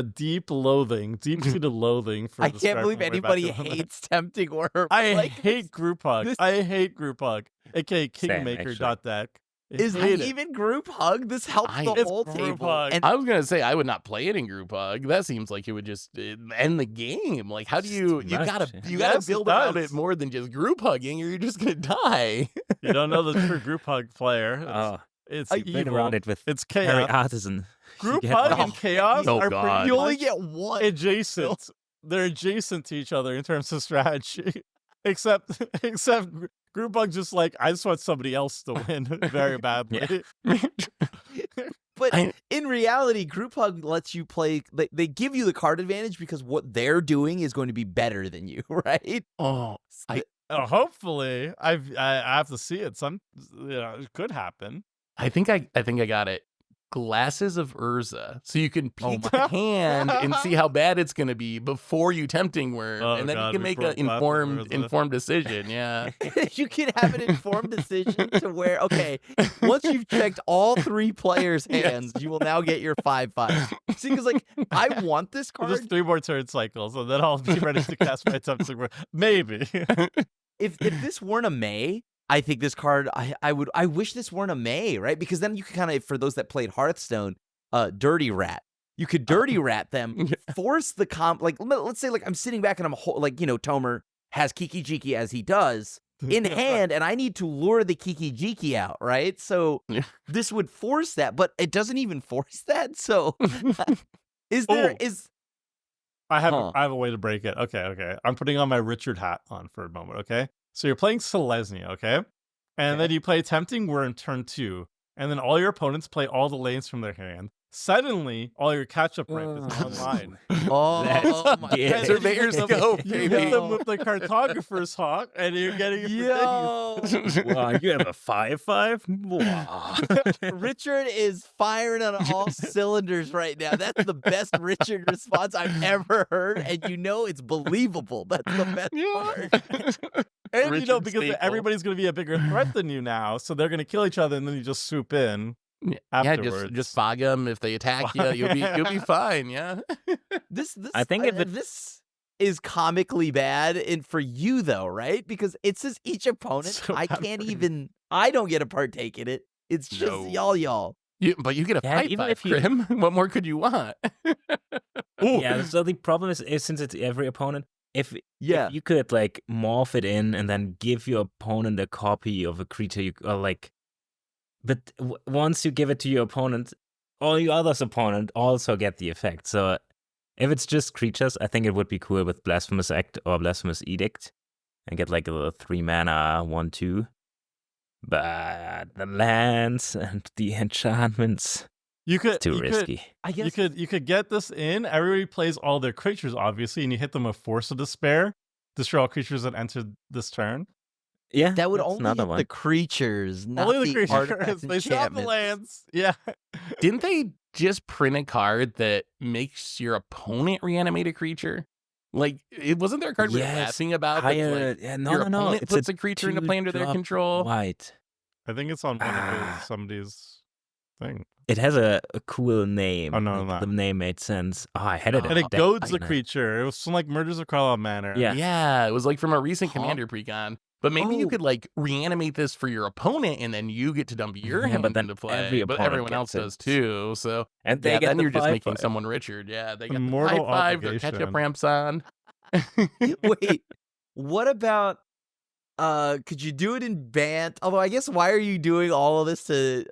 deep-seated loathing for I this can't card believe from way back anybody in the day. hates Tempting Wurm. I Like, hate Group Hug. this- I hate Group Hug, aka Same, Kingmaker.deck. Is hate it it. even Group Hug? This helps I- the It's whole Group table. Hug. And I was gonna say I would not play it in Group Hug. That seems like it would just end the game. Like, how do you too you much. gotta Yes, you gotta it build around does. it more than just group hugging, or you're just gonna die. You don't know the true Group Hug player. oh, It's been evil. around it with It's Harry chaos. Artisan. Group get Hug one. and Chaos Oh, are God. pretty you only much get one. adjacent. They're adjacent to each other in terms of strategy. Except Group Hug just like, I just want somebody else to win very badly. But I- in reality, Group Hug lets you play. They give you the card advantage because what they're doing is going to be better than you, right? Oh, Hopefully, I have to see it. It could happen. I think I got it. Glasses of Urza, so you can Oh peek my- the hand and see how bad it's gonna be before you Tempting Wurm, Oh, and then God, you can we make broke an Glasses of Urza. informed decision. Yeah. You can have an informed decision to where, okay, once you've checked all 3 players' Yes. hands, you will now get your 5/5. See, because like I want this card. Just 3 more turn cycles, and then I'll be ready to cast my Tempting Wurm. Maybe. If this weren't a May, I think this card I wish this weren't a May, right? Because then you could kind of, for those that played Hearthstone, Dirty Rat. You could Dirty Rat them, force the comp. Like let's say like I'm sitting back and I'm like, you know, Tomer has Kiki Jiki as he does in hand, and I need to lure the Kiki Jiki out, right? So Yeah. this would force that, but it doesn't even force that. So is there Oh. is I have Huh. I have a way to break it. Okay. I'm putting on my Richard hat on for a moment, okay? So you're playing Selesnya, okay? And then you play Tempting Wurm turn 2, and then all your opponents play all the lanes from their hand. Suddenly, all your catch-up ramp is online. oh my Yeah. God. Surveyor's You Scope, get baby. them with the Cartographer's Hawk, and you're getting it for days. Yo. Wow, you have a 5/5? Wow. Richard is firing on all cylinders right now. That's the best Richard response I've ever heard, and you know it's believable. That's the best part. And Richard because Staple. everybody's going to be a bigger threat than you now, so they're going to kill each other, and then you just swoop in Yeah, afterwards. just fog them. If they attack you, you'll be fine. Yeah. This I think if it- this is comically bad, and for you though, right? Because it says each opponent. So I bad can't for you. even. I don't get a partake in it. It's just No. y'all. But you get a Yeah, fight even five, if you- Grim. What more could you want? Yeah, so the problem is since it's every opponent, if Yeah. you could like morph it in and then give your opponent a copy of a creature, but once you give it to your opponent, all your other's opponent also get the effect. So if it's just creatures, I think it would be cool with Blasphemous Act or Blasphemous Edict and get like a 3 mana 1/2. But the lands and the enchantments, You could too you could- risky. I guess You could get this in. Everybody plays all their creatures, obviously, and you hit them with Force of Despair. Destroy all creatures that entered this turn. Yeah, that would that's only another hit one. the creatures, not Only the artifacts creatures. and They still have the enchantments. lands. Yeah. Didn't they just print a card that makes your opponent reanimate a creature? Like, it wasn't there a card we were Yes, laughing about? that's Higher, like, yeah, no, your no, opponent it's puts a creature into play under their 2-drop control. White. I think it's on one of Ah. somebody's thing. It has a cool name. Oh, no, Like, no. the name made sense. Oh, I had it. Oh, And in it deck. goads the I know. creature. It was some like Murders of Carlisle Manor. Yeah. Yeah, it was like from a recent Huh? Commander precon. But maybe you Oh. could like reanimate this for your opponent, and then you get to dump your Yeah, hand but then into play. every But opponent everyone else gets it. does too. So And they yeah, get then the you're just making 5/5. someone Richard. Yeah, they got Immortal the 5/5, their ketchup Obligation. ramps on. Wait, what about Could you do it in Bant? Although I guess why are you doing all of this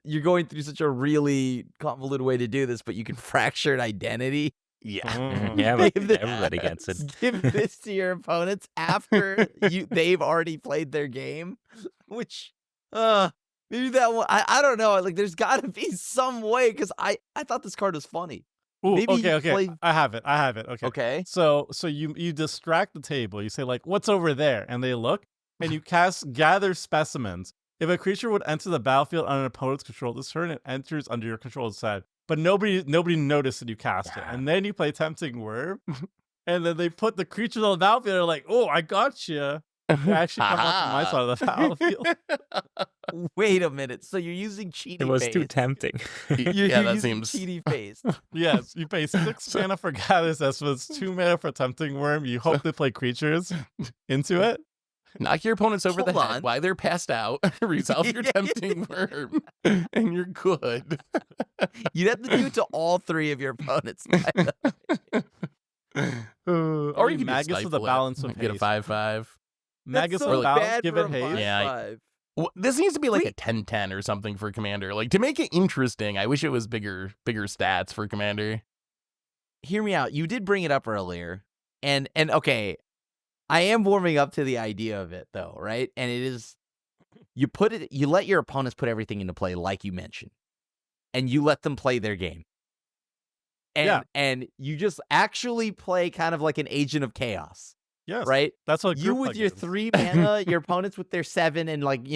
you're going through such a really convoluted way to do this, but you can fractured identity. Yeah. Yeah, but Give this- everybody gets it. Give this to your opponents after they've already played their game, which maybe that one. I don't know. Like, there's got to be some way because I thought this card was funny. Ooh, Maybe okay. play- I have it. Okay. Okay. So you distract the table. You say like, "What's over there?" And they look, and you cast Gather Specimens. If a creature would enter the battlefield on an opponent's control this turn, it enters under your control instead. But nobody noticed that you cast it. And then you play Tempting Wurm, and then they put the creatures on the battlefield. They're like, "Oh, I got you." They actually come up to my side of the battlefield. Wait a minute. So you're using cheaty It was face. too tempting. You're that using seems. cheaty face. Yes, you pay 6 mana for Gather Specimens, 2 mana for Tempting Wurm. You hope they play creatures into it. Knock your opponents over the Hold head on. while they're passed out. Resolve your tempting worm, and you're good. You'd have to do it to all 3 of your opponents. Or you can Magus with the balance of get a haste. 5/5. Magus That's with so balance, bad give for it a haste. Yeah, 5/5. Well, this needs to be like Wait. a 10/10 or something for Commander. Like, to make it interesting, I wish it was bigger stats for Commander. Hear me out. You did bring it up earlier. And okay, I am warming up to the idea of it though, right? And it is you let your opponents put everything into play like you mentioned. And you let them play their game. And you just actually play kind of like an agent of chaos, Yes, right? That's what You group with hug your is. 3 mana, your opponents with their 7 and like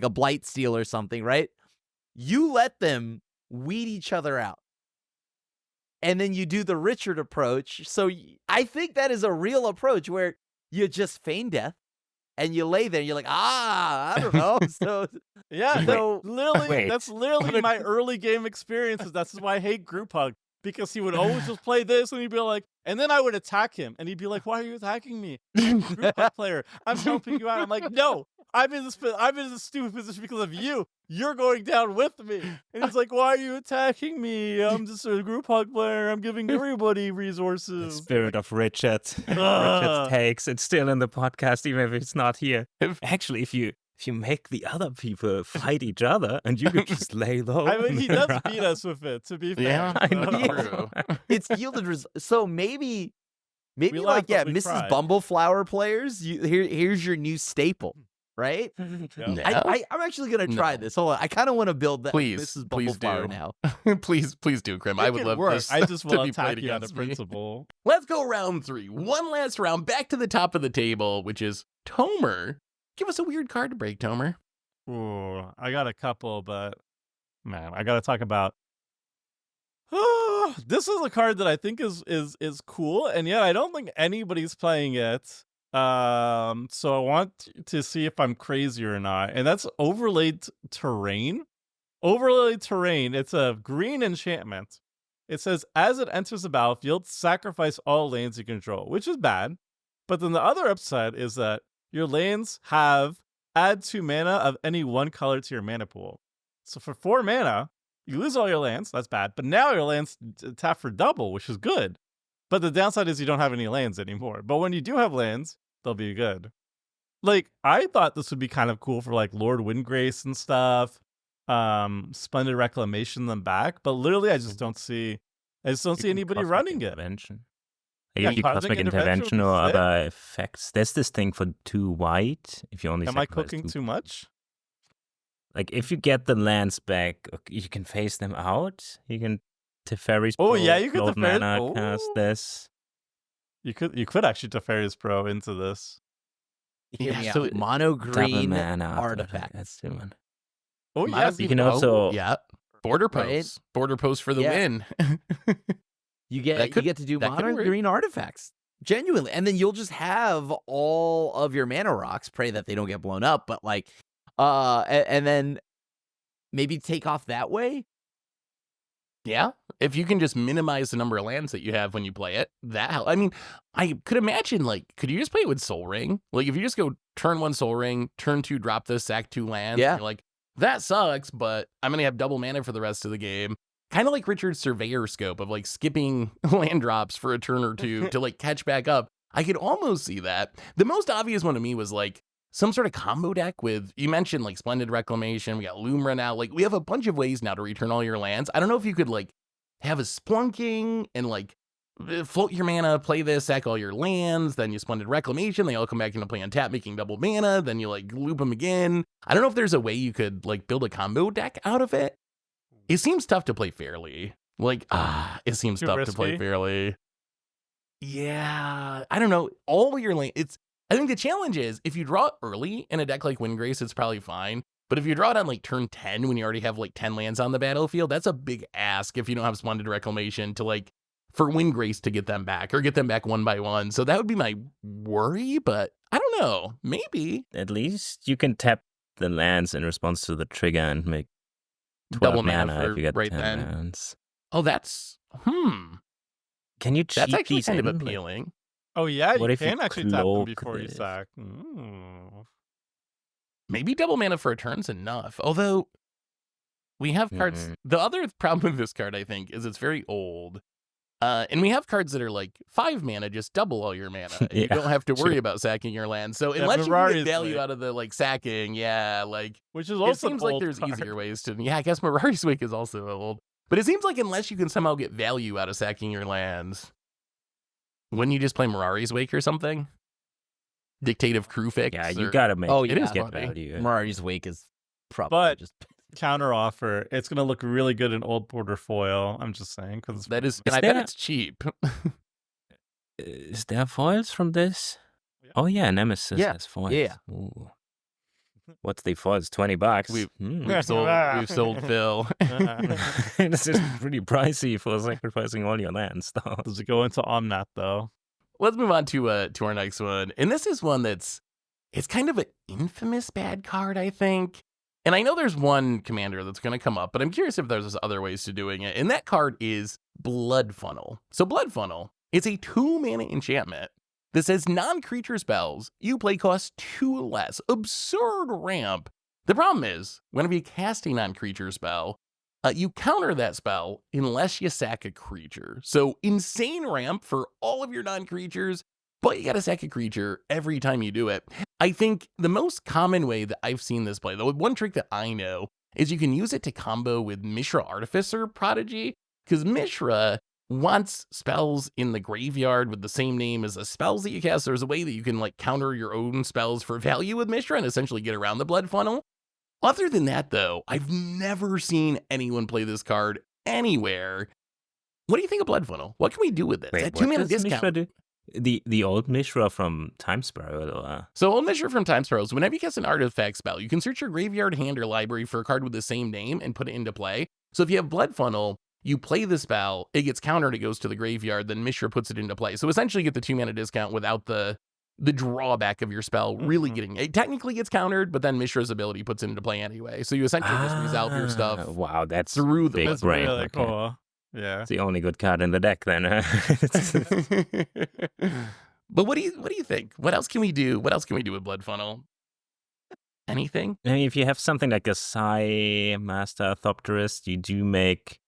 a blight steal or something, right? You let them weed each other out. And then you do the Richard approach. So I think that is a real approach where you just feign death and you lay there and you're like, I don't know. So Yeah, So- Wait. that's literally my early game experiences. That's why I hate group hug, because he would always just play this and he'd be like, and then I would attack him and he'd be like, "Why are you attacking me? I'm a group hug player. I'm helping you out." I'm like, "No, I'm in this stupid position because of you. You're going down with me." And he's like, "Why are you attacking me? I'm just a group hug player. I'm giving everybody The resources." spirit of Richard. Richard takes. It's still in the podcast, even if it's not here. Actually, if you make the other people fight each other and you could just lay low. I mean, he does around. beat us with it, to be fair. Yeah, I so- know. True. it's yielded so maybe We like laughed, but we Mrs. cried. Bumbleflower players, here's your new staple, right? Yeah. Yeah. I'm actually gonna try No. this. Hold on. I kind of want to build that Please, Mrs. please Bumbleflower do. now. please do, Krim. I It would could love work. this. I just to will be played attack you out of against me. principle. Let's go round 3. One last round. Back to the top of the table, which is Tomer. Give us a weird card to break, Tomer. Ooh, I got a couple, but man, I got to talk about. This is a card that I think is cool, and yet I don't think anybody's playing it. So I want to see if I'm crazy or not, and that's Overlaid Terrain. Overlaid Terrain. It's a green enchantment. It says, as it enters the battlefield, sacrifice all lands you control, which is bad. But then the other upside is that your lands have add 2 mana of any one color to your mana pool. So for 4 mana, you lose all your lands. That's bad. But now your lands tap for double, which is good. But the downside is you don't have any lands anymore. But when you do have lands, they'll be good. Like, I thought this would be kind of cool for like Lord Windgrace and stuff. Splendid Reclamation them back. But literally, I just don't see anybody Cosmic running it. Intervention. Yeah, If you Cosmic Cosmic Intervention Intervention would or be sick. other effects. There's this thing for 2 white. If you only Am I sacrifice cooking 2. too much? Like, if you get the lands back, you can phase them out. You can Teferi's Oh, Pro, yeah, you could float Teferi- mana, cast oh. this. You could actually Teferi's Pro into this. Hear Yeah, me so out. it- Mono Double green mana after that. artifact. That's too much. Oh, Might yeah. as You can well. also- Yeah. Border Right? posts. Border posts for the Yeah. win. You get That could- to do that could mono work. green artifacts. Genuinely. And then you'll just have all of your mana rocks. Pray that they don't get blown up, but like and then maybe take off that way. Yeah. If you can just minimize the number of lands that you have when you play it, I mean, I could imagine, like, could you just play it with Soul Ring? Like, if you just go turn 1 Soul Ring, turn 2 drop this, sack 2 lands, Yeah. you're like, that sucks, but I'm going to have double mana for the rest of the game. Kind of like Richard's Surveyor scope of like skipping land drops for a turn or two to like catch back up. I could almost see that. The most obvious one to me was like some sort of combo deck with, you mentioned like Splendid Reclamation, we got Lumra now, like we have a bunch of ways now to return all your lands. I don't know if you could like have a Splunking and like float your mana, play this, sack all your lands, then you Splendid Reclamation, they all come back into play on tap, making double mana, then you like loop them again. I don't know if there's a way you could like build a combo deck out of it. It seems tough to play fairly. Like, it seems Too tough risky? to play fairly. Yeah, I don't know. All your land, I think the challenge is if you draw it early in a deck like Windgrace, it's probably fine. But if you draw it on like turn 10 when you already have like 10 lands on the battlefield, that's a big ask if you don't have Splendid Reclamation to like for Windgrace to get them back or get them back one by one. So that would be my worry, but I don't know. Maybe. At least you can tap the lands in response to the trigger and make 12 Double mana mana for if you get right 10 then. lands. Oh, that's, Can you cheat that's actually these kind of in? Like, appealing. Oh yeah, What you if you can actually tap them cloak before you this? sack. Maybe double mana for a turn's enough. Although we have cards. The other problem with this card, I think, is it's very old. And we have cards that are like 5 mana, just double all your mana. And you Yeah, don't have to worry true. about sacking your land. So Yeah, unless you can Mirari's get value Wake. out of the like sacking, yeah, like Which is it also seems an like old there's card. easier ways to. Yeah, I guess Mirari's Wake is also old. But it seems like unless you can somehow get value out of sacking your lands, wouldn't you just play Mirari's Wake or something? Dictative Crew Fix? Yeah, you or- gotta make Oh, It yeah. is get funny. value. Mirari's Wake is probably But- just Counter offer. It's gonna look really good in old border foil. I'm just saying because That is, Is and I bet there- it's cheap. Is there foils from this? Yeah. Oh yeah, Nemesis Yeah, has foils. yeah. Ooh. What's the foils? $20. We've- Hmm. We've sold Phil. This is pretty pricey for sacrificing all your lands, though. Does it go into Omnat though? Let's move on to our next one. And this is one it's kind of an infamous bad card, I think. And I know there's one commander that's going to come up, but I'm curious if there's other ways to doing it. And that card is Blood Funnel. So Blood Funnel, it's a 2-mana enchantment that says non-creature spells you play cost 2 less. Absurd ramp. The problem is, whenever you cast a non-creature spell, you counter that spell unless you sack a creature. So insane ramp for all of your non-creatures, but you gotta sack a creature every time you do it. I think the most common way that I've seen this play, the one trick that I know, is you can use it to combo with Mishra Artificer Prodigy, because Mishra wants spells in the graveyard with the same name as the spells that you cast. There's a way that you can like counter your own spells for value with Mishra and essentially get around the Blood Funnel. Other than that, though, I've never seen anyone play this card anywhere. What do you think of Blood Funnel? What can we do with it? Wait, That what 2-mana does discount. Mishra do? The old Mishra from Time Spiral. So old Mishra from Time Sparrows, whenever you cast an artifact spell, you can search your graveyard, hand, or library for a card with the same name and put it into play. So if you have Blood Funnel, you play the spell, it gets countered, it goes to the graveyard, then Mishra puts it into play. So essentially you get the 2-mana discount without the drawback of your spell really getting it. Technically gets countered, but then Mishra's ability puts it into play anyway. So you essentially just resolve your stuff Wow, that's through the big That's brain. really Okay. cool. Yeah. It's the only good card in the deck, then. But what do you think? What else can we do? What else can we do with Blood Funnel? Anything? I mean, if you have something like a Psy Master Thopterist, you do make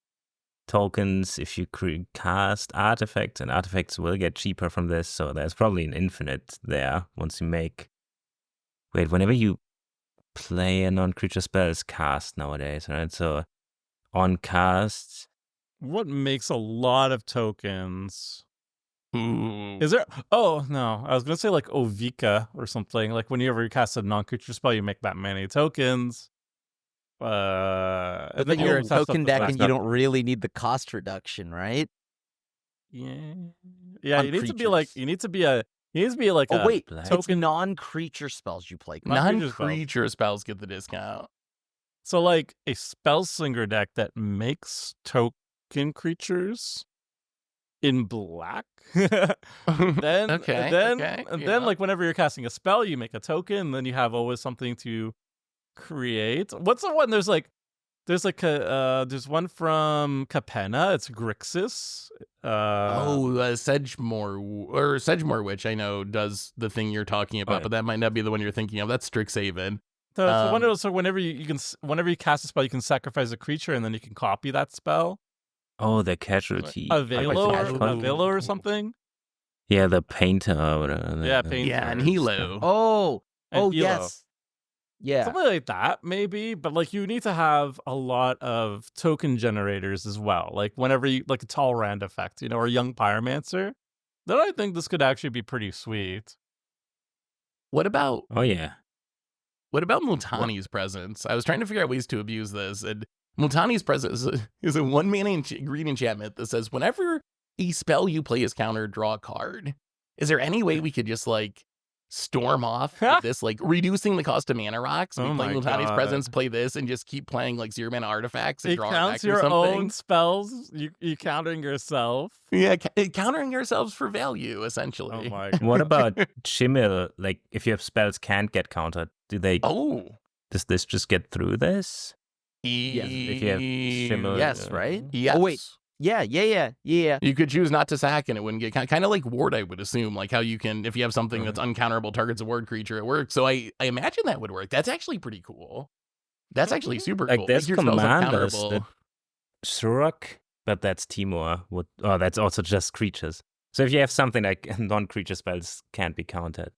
tokens if you cast artifacts, and artifacts will get cheaper from this, so there's probably an infinite there once you make... Wait, whenever you play a non-creature spell, it's cast nowadays, right? So on cast... What makes a lot of tokens? Ooh. Is there? Oh no, I was gonna say like Ovika or something. Like whenever you cast a non-creature spell, you make that many tokens. But And then you you're a test up token the deck fact and that- you don't really need the cost reduction, right? Yeah, yeah. On You need to be like. creatures. You need to be a. You need to be like. Oh a wait, black- it's token. non-creature spells you play. Non-creature spells. Non-creature spells get the discount. So like a spell slinger deck that makes token creatures in black. then Okay, then okay, and yeah. then like whenever you're casting a spell, you make a token, and then you have always something to create. What's the one? There's there's one from Capenna. It's Grixis. Sedgemoor Witch, I know, does the thing you're talking about, yeah. but that might not be the one you're thinking of. That's Strixhaven. So whenever you cast a spell, you can sacrifice a creature, and then you can copy that spell. Oh, the casualty. A Velo Casualty. or something. Yeah, the painter or whatever. Yeah, painter. Yeah, and Hilo. Oh, and Oh, Elo. yes. Yeah. Something like that, maybe, but like you need to have a lot of token generators as well. Like whenever you like a tall rand effect, or a young pyromancer, then I think this could actually be pretty sweet. What about Oh yeah. Multani's presence? I was trying to figure out ways to abuse this, and Multani's presence is a 1-mana green enchantment that says whenever a spell you play is countered, draw a card. Is there any way we could just like storm off with this, like reducing the cost of mana rocks? We Oh play my Multani's God. presence, play this, and just keep playing like 0-mana artifacts and It drawing counts back or your something. own spells. You countering yourself. Yeah, countering yourselves for value, essentially. Oh my God. What about Chimil? Like, if your spells can't get countered, Oh. does this just get through this? Yes, if you have Chimil. Yes, right? Yes. Oh, wait. Yeah. You could choose not to sack and it wouldn't get kind of like ward, I would assume, like how you can, if you have something that's uncounterable, targets a ward creature, it works. So I imagine that would work. That's actually pretty cool. That's actually super Like, cool. there's Make your spells commanders uncounterable. that Shurok, but that's Timur. That's also just creatures. So if you have something like non-creature spells can't be countered.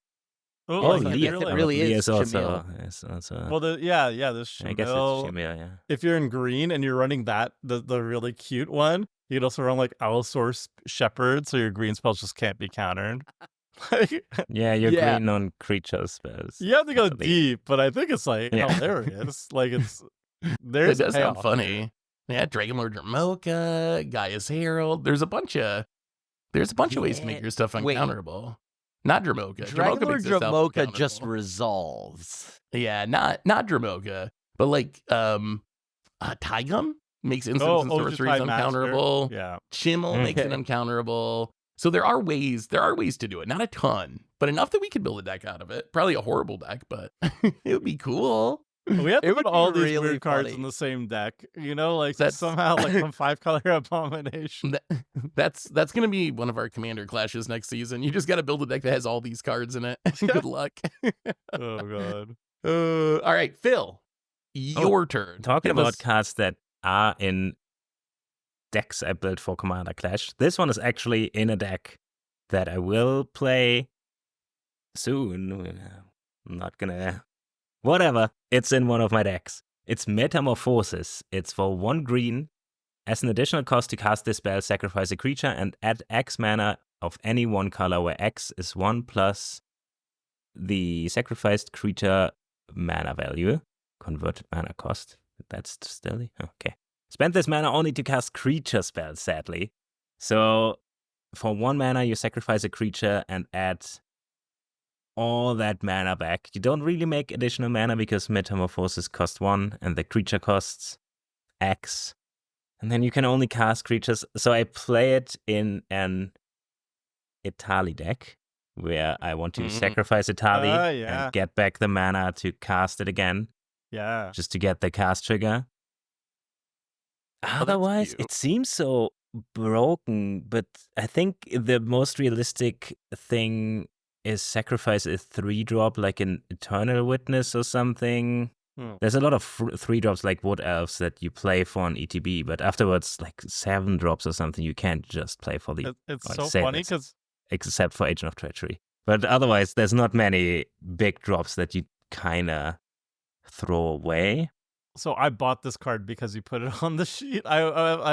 Oh, yeah, you're it like- really is also. Chimil. Is also Well, this I guess it's Chimil. Chimil, yeah. If you're in green and you're running the really cute one, you could also run like Owlsource Shepherd, so your green spells just can't be countered. Like, Yeah, you're Yeah. green on creature spells. you have to go Luckily. deep, but I think it's like Yeah. hilarious. Like it's It there's does sound payoff funny. Yeah, Dragonlord Dramoka, Gaia's Herald. There's a bunch of ways to make Yeah. your stuff Wait. uncounterable. Not Dramoka. Dragonlord makes it Dramoka just self-uncounterable. resolves. Yeah, not Dramoka, but like Tygum makes there. instants and Ojutide sorceries Master. uncounterable. Yeah. Chimmel makes it uncounterable. So there are ways to do it. Not a ton, but enough that we could build a deck out of it. Probably a horrible deck, but it would be cool. We have to It would put be all these really weird cards funny. in the same deck. Like That's- somehow like some 5-color abomination. That's going to be one of our commander clashes next season. You just got to build a deck that has all these cards in it. Good luck. Oh god. All right, Phil, your turn. Talking Give about us- cards that are in decks I built for Commander Clash, this one is actually in a deck that I will play soon. I'm not gonna. Whatever. It's in one of my decks. It's Metamorphosis. It's for 1 green. As an additional cost to cast this spell, sacrifice a creature and add X mana of any one color, where X is 1 plus the sacrificed creature mana value. Converted mana cost. That's still okay. Spend this mana only to cast creature spells, sadly. So for 1 mana, you sacrifice a creature and add all that mana back. You don't really make additional mana because Metamorphosis costs 1 and the creature costs X. And then you can only cast creatures. So I play it in an Itali deck where I want to sacrifice Itali yeah. and get back the mana to cast it again, Yeah. just to get the cast trigger. that's Otherwise, cute. it seems so broken, but I think the most realistic thing is sacrifice a 3-drop like an Eternal Witness or something. There's a lot of 3-drops like Wood Elves that you play for an ETB, but afterwards, like 7-drops or something, you can't just play for the It's like so save funny it. because except for Agent of Treachery. But otherwise, there's not many big drops that you kind of throw away. so I bought this card because you put it on the sheet. I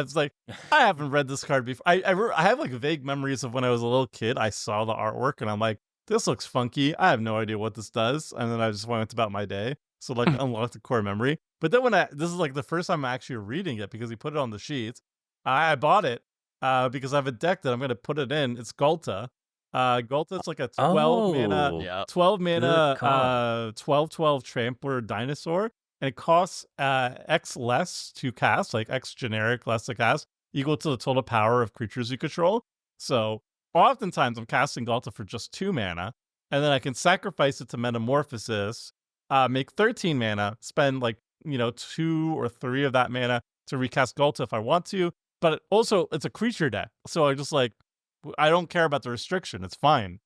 was like, I haven't read this card before. I have like vague memories of when I was a little kid. I saw the artwork and I'm like, this looks funky. I have no idea what this does. And then I just went about my day. So like unlocked the core memory. But then this is like the first time I'm actually reading it because he put it on the sheet. I bought it because I have a deck that I'm going to put it in. It's Ghalta. Ghalta's like a 12 mana, Oh, Yeah. 12 mana, Good card. 12/12 Trampler dinosaur, and it costs X less to cast, like X generic less to cast, equal to the total power of creatures you control. So oftentimes I'm casting Ghalta for just 2 mana, and then I can sacrifice it to Metamorphosis, make 13 mana, spend like 2 or 3 of that mana to recast Ghalta if I want to. But also it's a creature deck, so I don't care about the restriction. It's fine.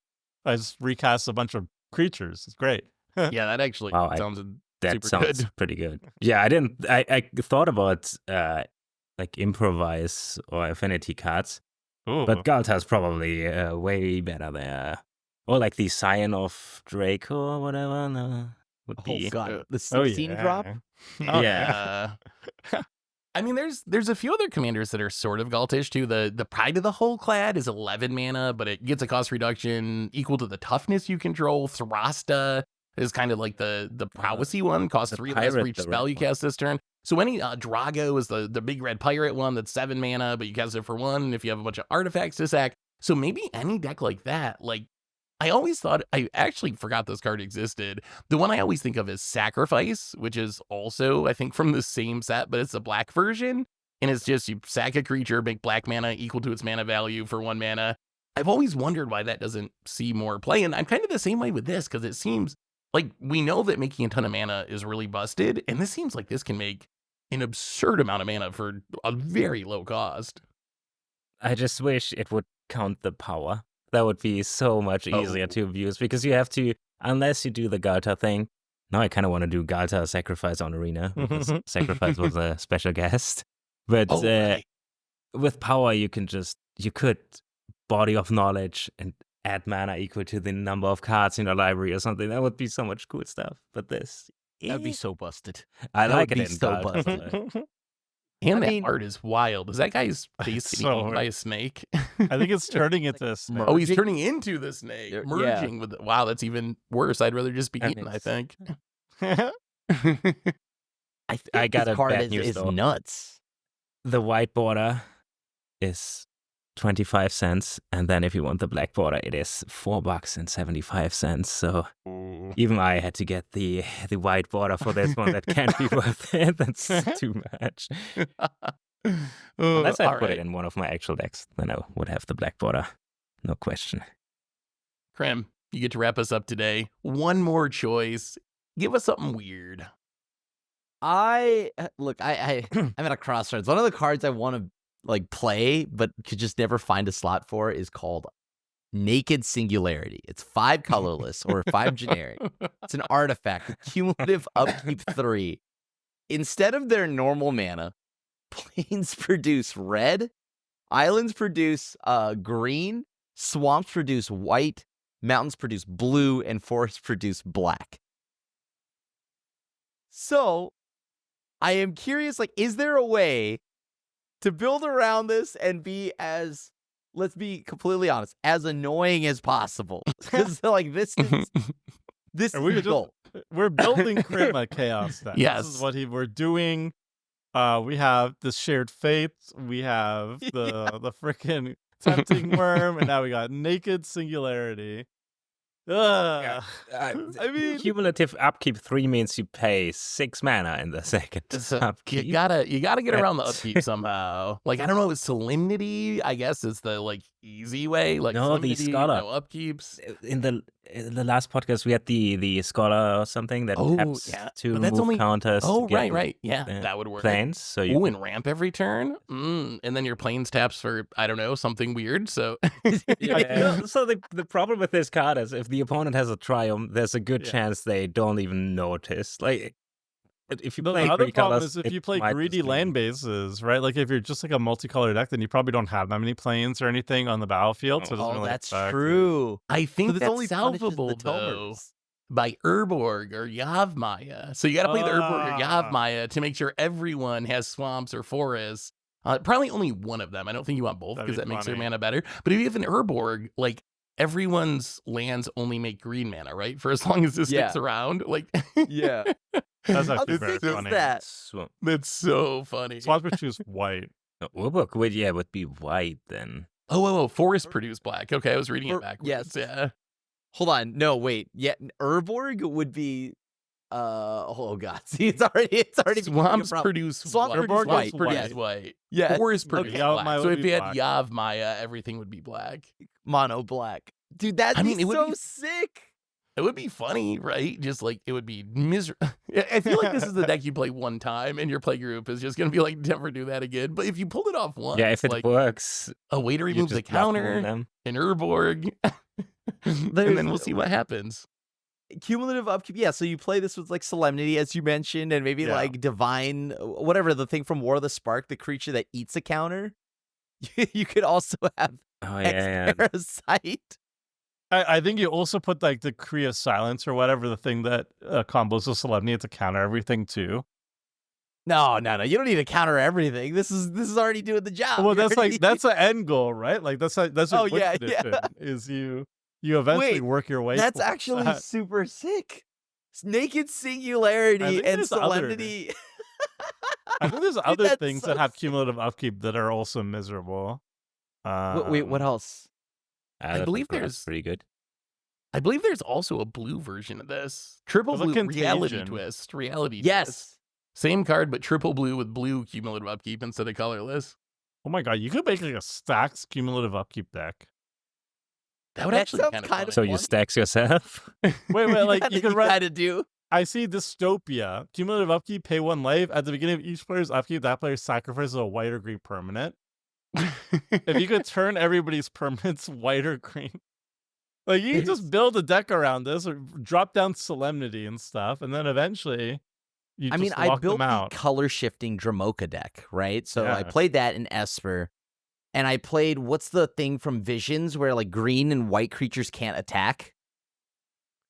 I just recast a bunch of creatures. It's great. Yeah, that actually Wow, sounds that super sounds good. pretty good. Yeah, I thought about like improvise or affinity cards, Ooh. but Ghalta's probably way better there. Or like the Scion of Draco or whatever. No, would Oh be. god, the 16 drop. Yeah. I mean, there's a few other commanders that are sort of Galtish too. The Pride of the Whole Clad is 11 mana, but it gets a cost reduction equal to the toughness you control. Thrasta is kind of like the prowessy one, costs the 3 less for pirate, each the spell red you cast this turn. So any Drago is the big red pirate one that's 7 mana, but you cast it for 1 if you have a bunch of artifacts to sack. So maybe any deck like that, like I always thought, I actually forgot this card existed. The one I always think of is Sacrifice, which is also, I think, from the same set, but it's a black version. And it's just you sack a creature, make black mana equal to its mana value for 1 mana. I've always wondered why that doesn't see more play. And I'm kind of the same way with this, because it seems like we know that making a ton of mana is really busted. And this seems like this can make an absurd amount of mana for a very low cost. I just wish it would count the power. That would be so much easier to abuse because you have to, unless you do the Galta thing. Now I kind of want to do Galta Sacrifice on Arena because Sacrifice was a special guest. But Right. with power, you could Body of Knowledge and add mana equal to the number of cards in your library or something. That would be so much cool stuff. But this, That'd be so busted. I that like would it be in so Galta. And I that mean- art is wild. Is that guy's face It's getting so eaten weird. by a snake? I think it's turning into a snake. Oh, he's Merging? turning into the snake, Yeah. merging with. Wow, that's even worse. I'd rather just be And eaten. I it's- think. I think I got this a card bad is, news, is though. nuts. The white border is 25 cents, and then if you want the black border, it is $4.75. So even I had to get the white border for this one. That can't be worth it. That's too much. Unless I All put right. it in one of my actual decks, then I would have the black border, no question. Krem, you get to wrap us up today. One more choice. Give us something weird. I'm at a crossroads. One of the cards I want to like play but could just never find a slot for is called Naked Singularity. It's 5 colorless or 5 generic. It's an artifact with cumulative upkeep 3. Instead of their normal mana, plains produce red, islands produce green, swamps produce white, mountains produce blue, and forests produce black. So I am curious, like, is there a way to build around this and be as, let's be completely honest, as annoying as possible? Because like this is And we the just- goal. We're building Krima Chaos deck. Yes. This is what we're doing. We have the Shared Fate. We have the freaking Tempting Wurm. And now we got Naked Singularity. Ugh. I mean- cumulative upkeep 3 means you pay 6 mana in the second So upkeep. you gotta get around the That's- upkeep somehow. Like I don't know, Solemnity. I guess is the like easy way. Like No, the Solemnity, Scholar. no upkeeps. In the last podcast, we had the Scholar or something that Oh, taps yeah. to But that's move only- counters. Oh, to get right. Yeah, uh, that would work. planes. So you Ooh, and ramp every turn. And then your planes taps for I don't know something weird. So Yeah. So the problem with this card is if the opponent has a Triumph, there's a good Yeah. chance they don't even notice. Like if you The play other 3 problem colors, is if it you play might greedy just be- land bases, right? Like if you're just like a multicolor deck, then you probably don't have that many planes or anything on the battlefield. So it doesn't Oh, really that's affect it. true. I think So this that's only punishes the solvable though Tomers. by Urborg or Yavmaya. So you got to play the Urborg or Ah. Yavmaya to make sure everyone has swamps or forests. Probably only one of them. I don't think you want both That'd because be that makes your funny. mana better. But if you have an Urborg, like everyone's lands only make green mana, right? For as long as this sticks Yeah. around. Like Yeah. That's How actually very sick is funny. that? that's so funny. Swamp would choose white. No, Urborg would be white then. Oh, forest produce black. Okay, I was reading it Or- backwards. yes. Yeah. Hold on. No, wait. Yeah, Urborg would be oh god. See, it's already becoming a Swamps problem. produce Swamps white. produce Swamps white, produce yes. white. Yeah, Forest produce Okay, black. Yavmaya So would if be you had black. Yavmaya, everything would be black. mono black. Dude, that'd I mean, be it would so be- sick. It would be funny, right? Just like it would be miserable. I feel like this is the deck you play one time, and your play group is just gonna be like, never do that again. But if you pulled it off once, Yeah, if it like works, a way to you remove the just drop one of counter, them. an Urborg, and then we'll see what happens. Cumulative upkeep. Yeah, so you play this with like Solemnity, as you mentioned, and maybe Yeah. like Divine, whatever, the thing from War of the Spark, the creature that eats a counter. You could also have Oh yeah, yeah. Parasite. I think you also put like the Decree of Silence or whatever, the thing that combos with Solemnity to counter everything too. No. You don't need to counter everything. This is already doing the job. Well, You're already- that's an end goal, right? Like that's Oh, your yeah, edition is you eventually Wait, work your way. That's towards actually that. super sick. Naked I Singularity think and there's other- Solemnity. I think there's other that's things so that have sick. cumulative upkeep that are also miserable. Wait, what else? That's believe there's- pretty good. I believe there's also a blue version of this. Triple There's a blue reality Contagion. twist. Reality twist. Yes. Same card, but triple blue with blue cumulative upkeep instead of colorless. Oh my god, you could make like a stacks cumulative upkeep deck. That would That actually sounds kind of kinda fun. So you One? stacks yourself? Wait, like you can run. kind of do. I see Dystopia. Cumulative upkeep, pay 1 life. At the beginning of each player's upkeep, that player sacrifices a white or green permanent. If you could turn everybody's permanents white or green. Like, you can just build a deck around this or drop down Solemnity and stuff, and then eventually you I just mean, I lock built them the out. color shifting Dramoka deck, right? So I Yeah. played that in Esper, and I played what's the thing from Visions where like green and white creatures can't attack.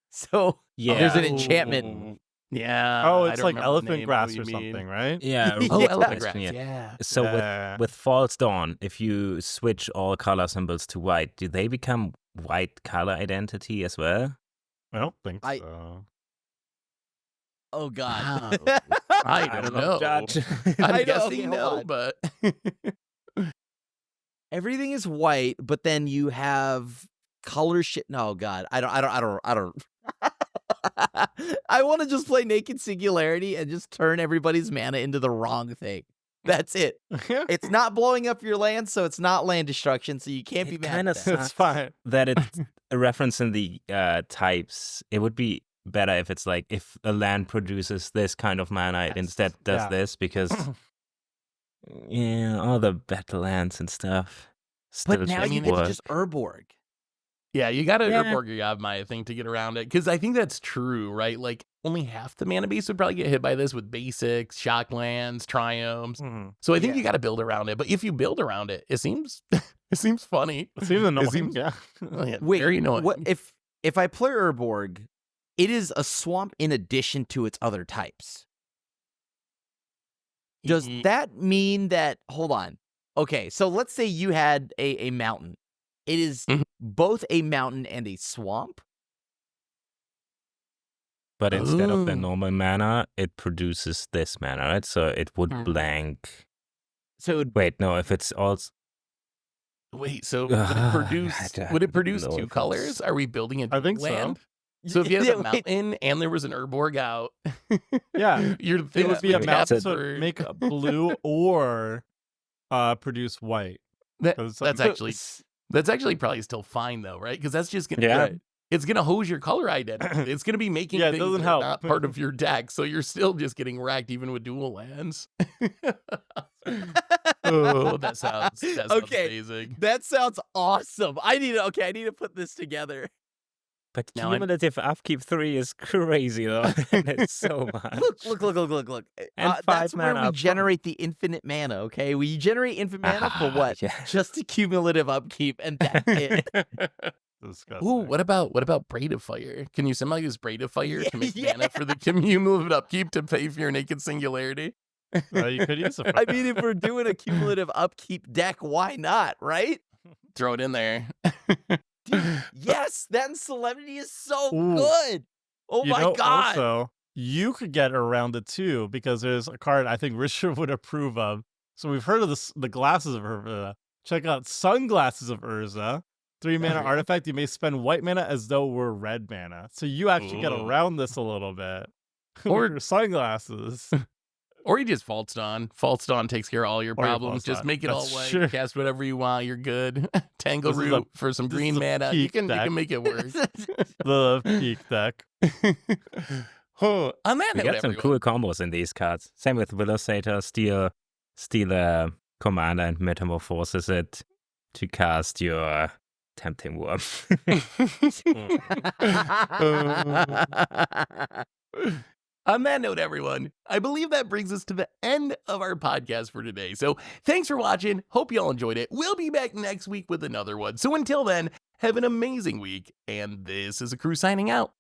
So Yeah. there's an enchantment. Oh, yeah. Oh, I it's don't like remember the elephant name, I know grass what or you mean. something, right? Yeah. Oh, Yeah. elephant question, grass. yeah. Yeah. So Yeah. with False Dawn, if you switch all color symbols to white, do they become white color identity as well? I don't think I- so. Oh god. Wow. I don't know. Judge. I'm I know, guessing okay, hold no, on. but Everything is white, but then you have color shit. No, God, I don't. I want to just play Naked Singularity and just turn everybody's mana into the wrong thing. That's it. It's not blowing up your land, so it's not land destruction, so you can't be It mad kinda at that. It's fine. that it's a reference in the types. It would be better if it's like if a land produces this kind of mana, it instead does Yeah. this because yeah, all the battle lands and stuff. But still now just you get to work. just Urborg. yeah, you got to Yeah. Urborg Yavma, I think, to get around it. Because I think that's true, right? Like, only half the mana base would probably get hit by this with basics, shocklands, triomes. Mhm. So I think Yeah. you got to build around it. But if you build around it, it seems it seems funny. It seems annoying. seems- Yeah. Oh, yeah, Wait, very annoying. what if I play Urborg? It is a swamp in addition to its other types. Does Ye- that mean that? Hold on. Okay, so let's say you had a mountain. It is Mhm. both a mountain and a swamp. But instead of the Ooh. normal mana, it produces this mana, right? So it would Hmm. blank. So it would, Wait, no, if it's also Wait, so would it I produce don't would it produce know two if it's- colors? Are we building a I think so. land? So if you had Yeah, a wait. mountain and there was an Urborg out, Yeah. you're It would be a Wait, mountain, so- so make a blue or produce white. That, 'Cause that's some- actually probably still fine though, right? Because that's just gonna Yeah. Right. it's gonna hose your color identity. It's gonna be making Yeah, it things doesn't that are help. not part of your deck, so you're still just getting wrecked even with dual lands. Oh, that sounds Okay. amazing. that sounds awesome. I need to put this together. But Now I'm- cumulative upkeep 3 is crazy though. It's so much. Look. And That's 5 where mana we up generate the infinite mana. Okay, we generate infinite mana for Ah, what? yeah. Just a cumulative upkeep, and that's it. Disgusting. Ooh, what about Braid of Fire? Can you somehow use Braid of Fire to make Yeah. mana for the cumulative upkeep to pay for your Naked Singularity? You could use it for I mean, if we're doing a cumulative upkeep deck, why not, right? Throw it in there. Dude, yes, that and Solemnity is so Ooh. good. Oh You my know, god. Also, you could get around it too because there's a card I think Richard would approve of. So we've heard of the glasses of Urza. Check out Sunglasses of Urza. 3 mana yeah. artifact. You may spend white mana as though we're red mana. So you actually get Ooh. around this a little bit. Or- With your sunglasses. Or you just False Dawn. False Dawn takes care of all your Or you problems. False Just Dawn. make it all That's white. true. Cast whatever you want. You're good. Tangle This is Root for some this green is a mana. You peak can deck. make it work. The peak deck. Oh, on that We note, got some everyone, cool combos in these cards. Same with Willow Satyr, steal a commander and metamorphosis it to cast your Tempting Wurm. On that note, everyone, I believe that brings us to the end of our podcast for today. So thanks for watching. Hope you all enjoyed it. We'll be back next week with another one. So until then, have an amazing week. And this is a crew signing out.